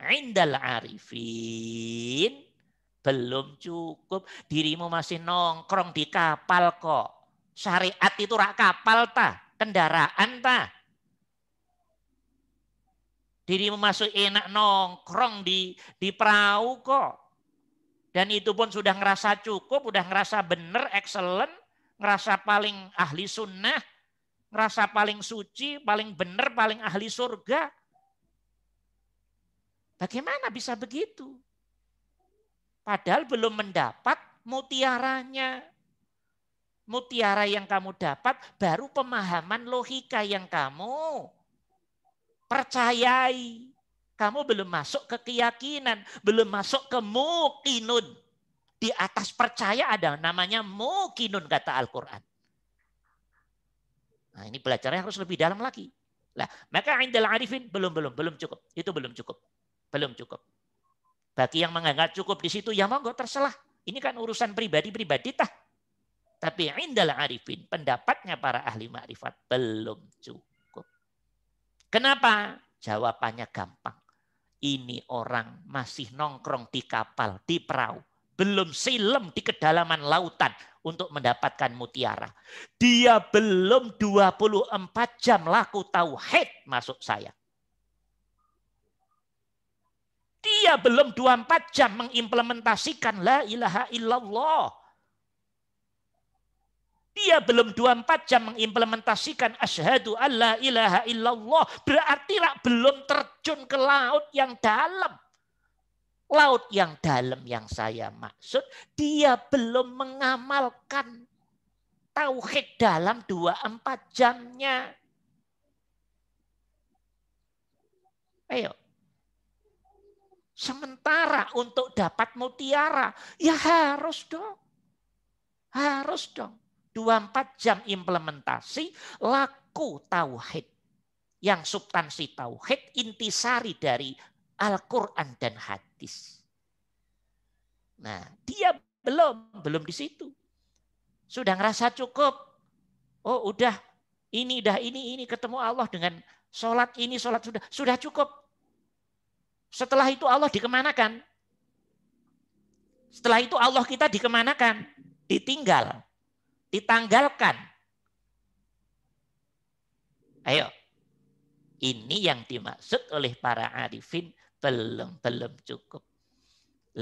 Indal arifin belum cukup. Dirimu masih nongkrong di kapal kok. Syariat itu rak kapal ta, kendaraan ta. Dirimu masih enak nongkrong di perahu kok. Dan itu pun sudah ngerasa cukup, sudah ngerasa benar, excellent, ngerasa paling ahli sunnah, ngerasa paling suci, paling benar, paling ahli surga. Bagaimana bisa begitu? Padahal belum mendapat mutiaranya. Mutiara yang kamu dapat baru pemahaman logika yang kamu percayai. Kamu belum masuk ke keyakinan, belum masuk ke muqinun. Di atas percaya ada namanya muqinun kata Al-Quran. Nah, ini belajarnya harus lebih dalam lagi. Lah, maka indal arifin belum cukup. Itu belum cukup. Belum cukup. Bagi yang menganggap cukup di situ, ya monggo terserah. Ini kan urusan pribadi-pribadi tah. Tapi indal arifin, pendapatnya para ahli ma'rifat belum cukup. Kenapa? Jawabannya gampang. Ini orang masih nongkrong di kapal, di perahu. Belum silem di kedalaman lautan untuk mendapatkan mutiara. Dia belum 24 jam laku tauhid masuk saya. Dia belum 24 jam mengimplementasikan la ilaha illallah. Dia belum 24 jam mengimplementasikan asyhadu alla ilaha illallah. Berarti belum terjun ke laut yang dalam. Laut yang dalam yang saya maksud, dia belum mengamalkan tauhid dalam 24 jamnya. Ayo. Sementara untuk dapat mutiara, ya harus dong. Harus dong. 24 jam implementasi, laku tauhid. Yang substansi tauhid, intisari dari Al-Quran dan hadis. Nah, dia belum di situ. Sudah ngerasa cukup. Oh udah, ini ketemu Allah dengan sholat ini, sholat sudah cukup. Setelah itu Allah dikemanakan? Setelah itu Allah kita dikemanakan? Ditinggal. Ditanggalkan. Ayo. Ini yang dimaksud oleh para arifin belum cukup.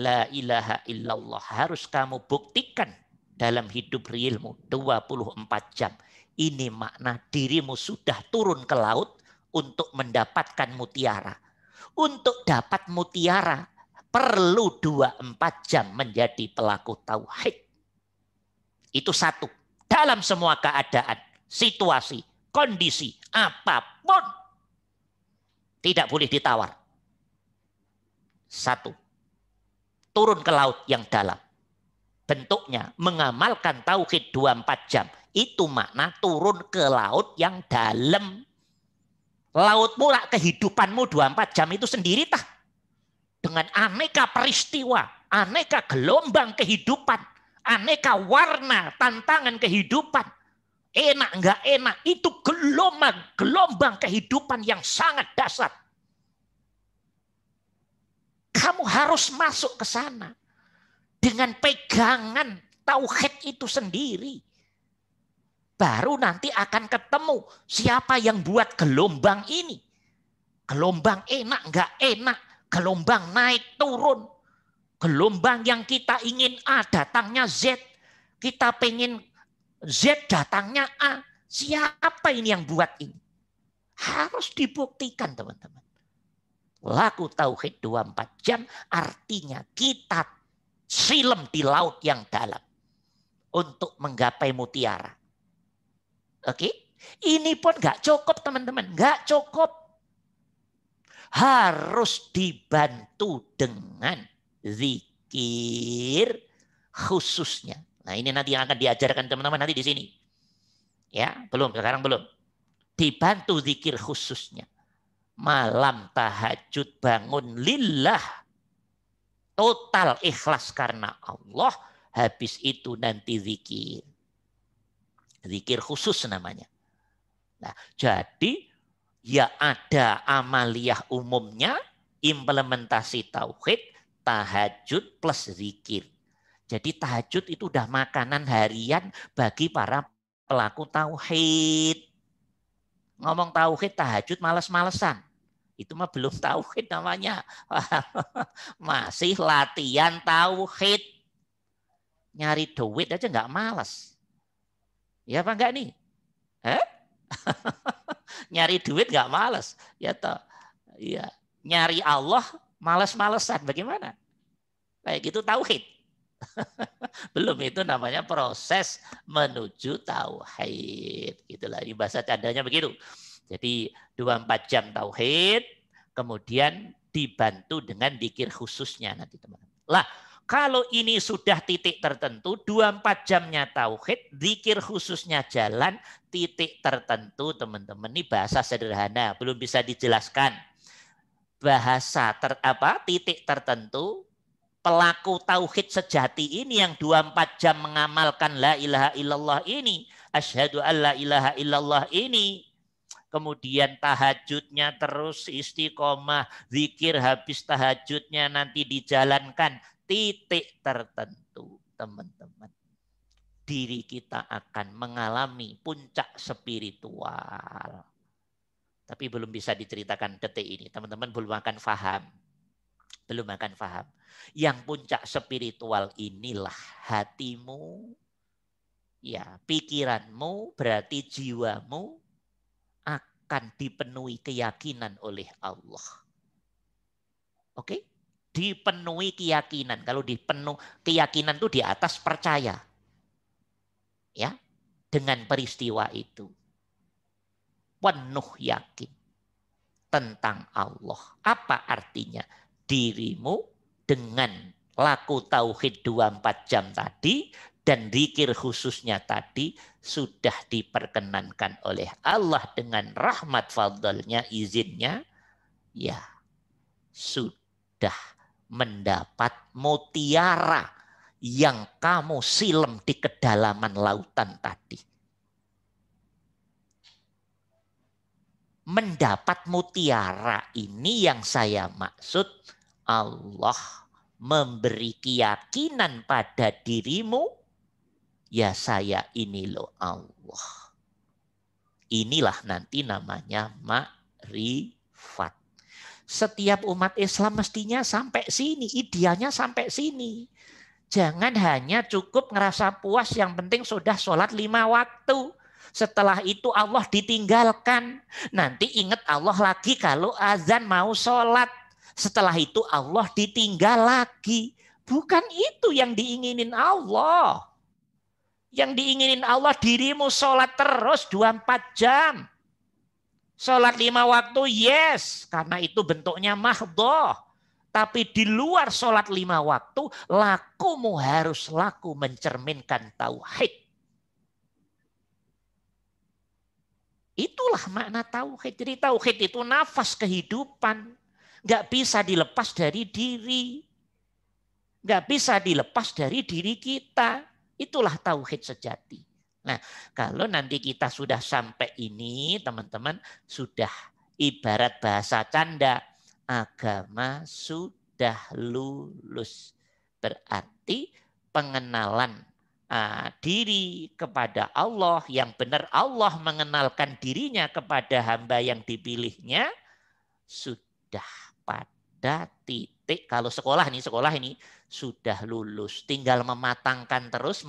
La ilaha illallah harus kamu buktikan dalam hidup realmu 24 jam. Ini makna dirimu sudah turun ke laut untuk mendapatkan mutiara. Untuk dapat mutiara perlu 24 jam menjadi pelaku tauhid. Itu satu. Dalam semua keadaan, situasi, kondisi, apapun. Tidak boleh ditawar. Satu. Turun ke laut yang dalam. Bentuknya mengamalkan tauhid 24 jam. Itu makna turun ke laut yang dalam. Lautmu, kehidupanmu 24 jam itu sendiri tah. Dengan aneka peristiwa, aneka gelombang kehidupan, aneka warna, tantangan kehidupan. Enak enggak enak, itu gelombang kehidupan yang sangat dasar. Kamu harus masuk ke sana dengan pegangan tauhid itu sendiri. Baru nanti akan ketemu siapa yang buat gelombang ini. Gelombang enak enggak enak, gelombang naik turun. Gelombang yang kita ingin A datangnya Z. Kita pengen Z datangnya A. Siapa ini yang buat ini? Harus dibuktikan teman-teman. laku tauhid 24 jam, artinya kita silam di laut yang dalam untuk menggapai mutiara. Oke? Ini pun nggak cukup teman-teman, nggak cukup. Harus dibantu dengan zikir khususnya. Nah ini nanti yang akan diajarkan teman-teman nanti di sini. Ya, sekarang belum. Dibantu zikir khususnya. Malam tahajud bangun lillah. Total ikhlas karena Allah. Habis itu nanti zikir. Zikir khusus namanya. Nah, jadi ya ada amaliyah umumnya, implementasi tauhid, tahajud plus zikir. Jadi tahajud itu udah makanan harian bagi para pelaku tauhid. Ngomong tauhid, tahajud males-malesan. Itu mah belum tauhid namanya. Masih latihan tauhid. Nyari duit aja nggak malas. Ya apa enggak nih? Nyari duit nggak malas. Ya toh. Ya. Nyari Allah malas-malesan. Bagaimana? Kayak gitu tauhid. Belum, itu namanya proses menuju tauhid. Itulah di bahasa candanya begitu. Jadi 24 jam tauhid, kemudian dibantu dengan zikir khususnya nanti teman-teman. Lah, kalau ini sudah titik tertentu, 24 jamnya tauhid, zikir khususnya jalan, titik tertentu teman-teman. Ini bahasa sederhana, belum bisa dijelaskan. Bahasa titik tertentu, pelaku tauhid sejati ini yang 24 jam mengamalkan la ilaha illallah ini, asyhadu alla ilaha illallah ini, kemudian tahajudnya terus istiqomah, zikir habis tahajudnya nanti dijalankan, titik tertentu teman-teman. Diri kita akan mengalami puncak spiritual. Tapi belum bisa diceritakan detik ini. Teman-teman belum akan paham. Belum akan paham. Yang puncak spiritual inilah hatimu, ya pikiranmu, berarti jiwamu akan dipenuhi keyakinan oleh Allah. Oke? Dipenuhi keyakinan. Kalau dipenuhi keyakinan itu di atas percaya. Ya, dengan peristiwa itu. Penuh yakin tentang Allah. Apa artinya? Dirimu dengan laku tauhid 24 jam tadi dan zikir khususnya tadi sudah diperkenankan oleh Allah dengan rahmat fadlnya, izinnya, ya sudah mendapat mutiara yang kamu silam di kedalaman lautan tadi. Mendapat mutiara ini yang saya maksud, Allah memberi keyakinan pada dirimu, ya saya ini loh Allah. Inilah nanti namanya ma'rifat. Setiap umat Islam mestinya sampai sini, idealnya sampai sini. Jangan hanya cukup ngerasa puas, yang penting sudah sholat 5 waktu. Setelah itu Allah ditinggalkan. Nanti ingat Allah lagi kalau azan mau sholat. Setelah itu Allah ditinggal lagi. Bukan itu yang diinginin Allah. Yang diinginin Allah dirimu sholat terus 24 jam. Sholat 5 waktu, yes. Karena itu bentuknya mahdhah. Tapi di luar sholat 5 waktu, lakumu harus laku mencerminkan tauhid. Itulah makna tauhid. Jadi tauhid itu nafas kehidupan. Nggak bisa dilepas dari diri. Nggak bisa dilepas dari diri kita. Itulah tauhid sejati. Nah, kalau nanti kita sudah sampai ini, teman-teman, sudah ibarat bahasa canda, agama sudah lulus. Berarti pengenalan diri kepada Allah, yang benar Allah mengenalkan dirinya kepada hamba yang dipilihnya, sudah pada titik. Kalau sekolah ini sudah lulus, tinggal mematangkan terus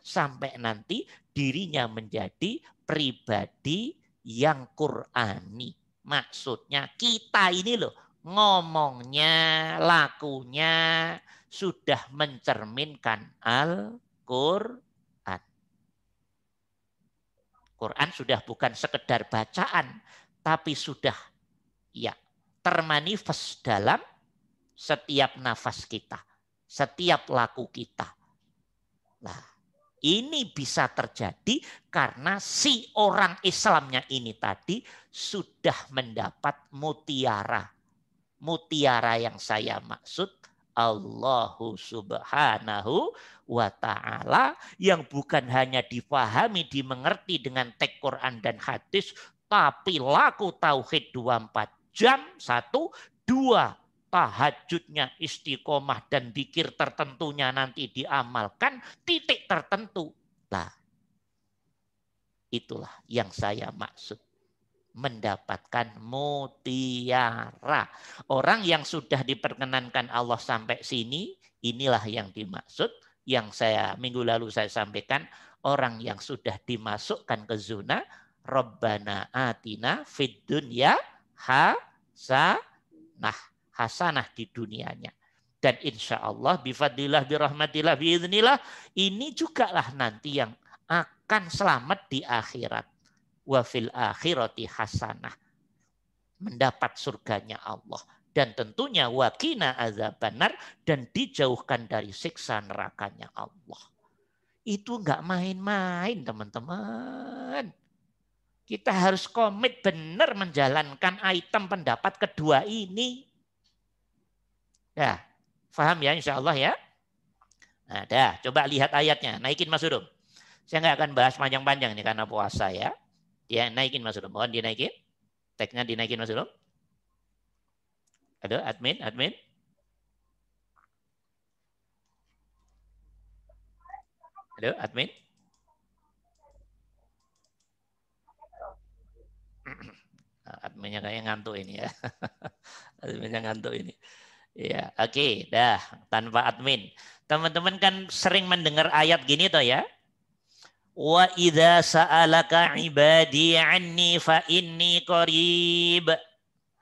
sampai nanti dirinya menjadi pribadi yang Qur'ani. Maksudnya kita ini loh ngomongnya, lakunya sudah mencerminkan Al-Quran. Quran sudah bukan sekedar bacaan, tapi sudah ya termanifest dalam setiap nafas kita, setiap laku kita. Nah, ini bisa terjadi karena si orang Islamnya ini tadi sudah mendapat mutiara. Mutiara yang saya maksud Allahu subhanahu wa ta'ala yang bukan hanya dipahami, dimengerti dengan teks Quran dan hadis, tapi laku tauhid 24 jam, 1, 2, tahajudnya istiqomah dan zikir tertentunya nanti diamalkan, titik tertentu. Nah, itulah yang saya maksud. Mendapatkan mutiara. Orang yang sudah diperkenankan Allah sampai sini, inilah yang dimaksud. Yang saya minggu lalu saya sampaikan, orang yang sudah dimasukkan ke zona Rabbana atina fid dunya hasanah, hasanah di dunianya. Dan insya Allah bifadillah birahmatillah biiznillah, ini juga lah nanti yang akan selamat di akhirat. Wa fil akhirati hasanah, mendapat surganya Allah, dan tentunya waqina azabannar, dan dijauhkan dari siksa nerakanya Allah. Itu enggak main-main, teman-teman. Kita harus komit benar menjalankan item pendapat kedua ini. Ya, paham ya insya Allah ya. Nah, dah, coba lihat ayatnya, naikin Mas Urum. Saya enggak akan bahas panjang-panjang nih karena puasa ya. Ya, naikin Mas Urum. Mohon dinaikin. Tagnya dinaikin Mas Urum. Ada admin. Ada admin. Adminnya kayaknya ngantuk ini ya. Adminnya ngantuk ini. Ya, oke, dah tanpa admin. Teman-teman kan sering mendengar ayat gini toh ya. Wa idza sa'alaka ibadi anni fa inni qarib.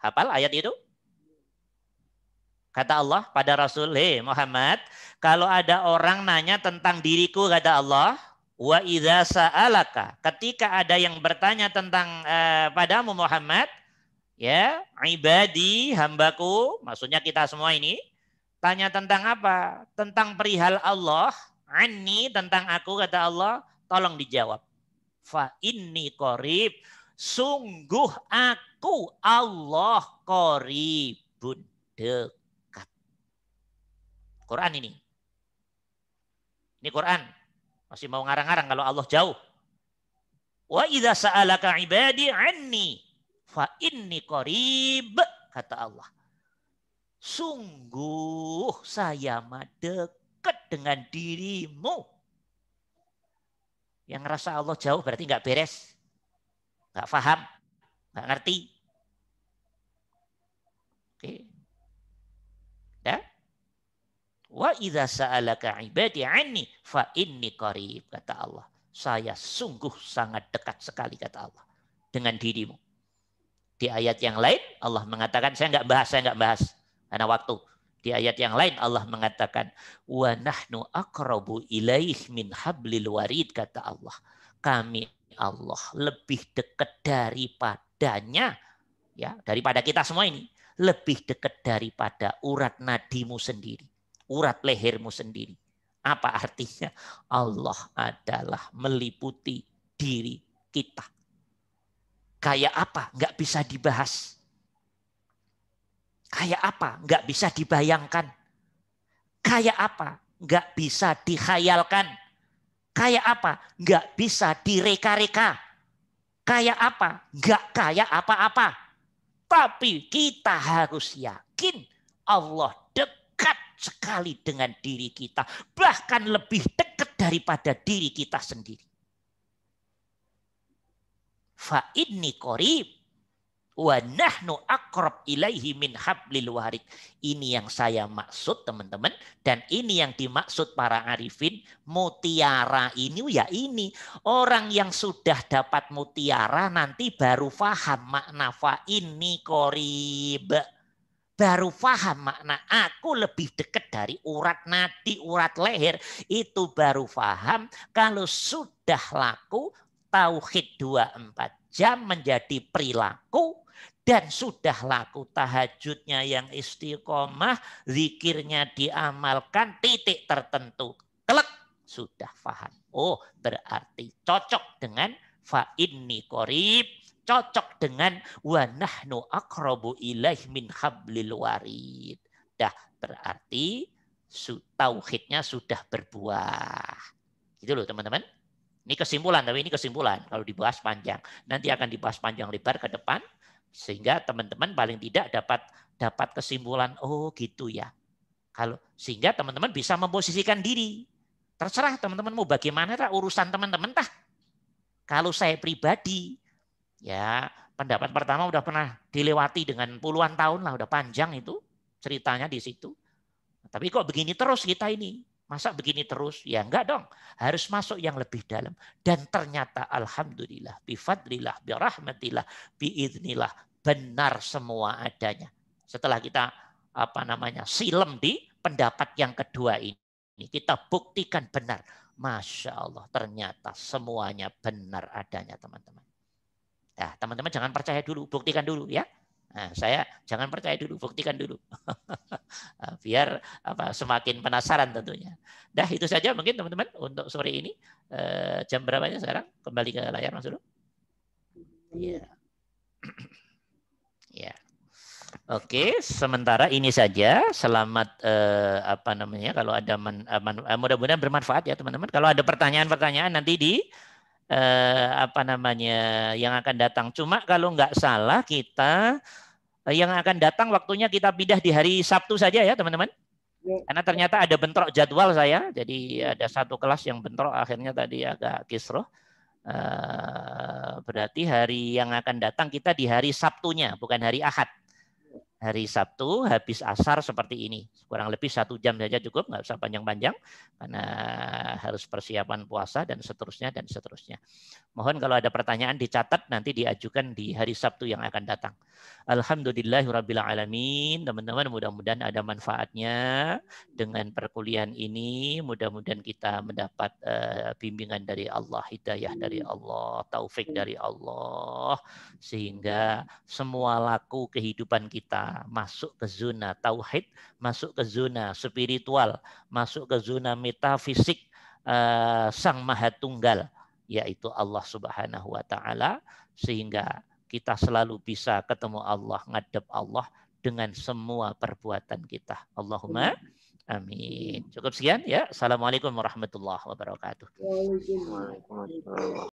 Hafal ayat itu? Kata Allah pada Rasul, "Hei Muhammad, kalau ada orang nanya tentang diriku," kata Allah, "wa idza sa'alaka," ketika ada yang bertanya tentang padamu Muhammad, ya, ibadi, hambaku, maksudnya kita semua ini, tanya tentang apa? Tentang perihal Allah, anni, tentang aku, kata Allah, tolong dijawab. Fa inni qarib, sungguh aku Allah qaribun, dekat. Quran ini. Ini Quran. Masih mau ngarang-ngarang kalau Allah jauh. Wa idza sa'alaka ibadi anni fa inni qarib, kata Allah. Sungguh saya mah dekat dengan dirimu. Yang ngerasa Allah jauh berarti nggak beres, nggak paham, nggak ngerti. Oke, ya. Wa idza sa'alaka ibadi anni fa inni qarib, kata Allah. Saya sungguh sangat dekat sekali, kata Allah, dengan dirimu. Di ayat yang lain Allah mengatakan, saya nggak bahas karena waktu. Di ayat yang lain Allah mengatakan, wa nahnu aqrabu ilaih min hablil warid, kata Allah. Kami Allah lebih dekat daripadanya, ya, daripada kita semua ini, lebih dekat daripada urat nadimu sendiri, urat lehermu sendiri. Apa artinya? Allah adalah meliputi diri kita. Kayak apa? Nggak bisa dibahas. Kayak apa? Nggak bisa dibayangkan. Kayak apa? Nggak bisa dikhayalkan. Kayak apa? Nggak bisa direka-reka. Kayak apa? Nggak kayak apa-apa. Tapi kita harus yakin Allah dekat sekali dengan diri kita. Bahkan lebih dekat daripada diri kita sendiri. Fa inni qarib. Wa nahnu aqrab ilaihi min hablil warid. Ini yang saya maksud teman-teman. Dan ini yang dimaksud para arifin. Mutiara ini ya ini. Orang yang sudah dapat mutiara nanti baru paham makna fa inni qorib. Baru paham makna aku lebih dekat dari urat nadi, urat leher. Itu baru paham kalau sudah laku tauhid 24 jam menjadi perilaku. Dan sudah laku tahajudnya yang istiqomah, zikirnya diamalkan, titik tertentu. Kelek, sudah paham. Oh, berarti cocok dengan fa inni qorib, cocok dengan wa nahnu aqrabu ilaih min hablil warid. Dah berarti tauhidnya sudah berbuah. Gitu loh teman-teman. Ini kesimpulan, tapi ini kesimpulan. Kalau dibahas panjang, nanti akan dibahas panjang lebar ke depan. Sehingga teman-teman paling tidak dapat kesimpulan, oh gitu ya. Sehingga teman-teman bisa memposisikan diri. Terserah teman-teman mau bagaimana, urusan teman-teman tah. Kalau saya pribadi, ya pendapat pertama udah pernah dilewati dengan puluhan tahun lah, udah panjang itu ceritanya di situ. Tapi kok begini terus kita ini? Masa begini terus? Ya enggak dong. Harus masuk yang lebih dalam. Dan ternyata alhamdulillah, bifadlillah, birahmatillah, biiznillah, benar semua adanya. Setelah kita silem di pendapat yang kedua ini, kita buktikan benar. Masya Allah, ternyata semuanya benar adanya teman-teman. Nah, teman-teman jangan percaya dulu, buktikan dulu ya. Nah, saya jangan percaya dulu, buktikan dulu. Biar semakin penasaran tentunya. Dah itu saja mungkin teman-teman untuk sore ini. Jam berapanya sekarang? Kembali ke layar Mas Dulu. Iya. Ya. Oke, sementara ini saja. Selamat kalau ada mudah-mudahan bermanfaat ya teman-teman. Kalau ada pertanyaan-pertanyaan nanti di yang akan datang. Cuma kalau nggak salah kita yang akan datang waktunya kita pindah di hari Sabtu saja ya teman-teman. Karena ternyata ada bentrok jadwal saya. Jadi ada satu kelas yang bentrok akhirnya tadi agak kisruh. Berarti hari yang akan datang kita di hari Sabtunya, bukan hari Ahad. Hari Sabtu habis asar seperti ini. Kurang lebih 1 jam saja cukup, nggak usah panjang-panjang. Karena harus persiapan puasa dan seterusnya dan seterusnya. Mohon kalau ada pertanyaan dicatat nanti diajukan di hari Sabtu yang akan datang. Alhamdulillahirrabbilalamin. Teman-teman mudah-mudahan ada manfaatnya dengan perkuliahan ini. Mudah-mudahan kita mendapat bimbingan dari Allah, hidayah dari Allah, taufik dari Allah. Sehingga semua laku kehidupan kita masuk ke zona tauhid, masuk ke zona spiritual, masuk ke zona metafisik Sang Maha Tunggal, yaitu Allah Subhanahu wa taala, sehingga kita selalu bisa ketemu Allah, ngadep Allah dengan semua perbuatan kita. Allahumma amin. Cukup sekian ya. Assalamualaikum warahmatullahi wabarakatuh.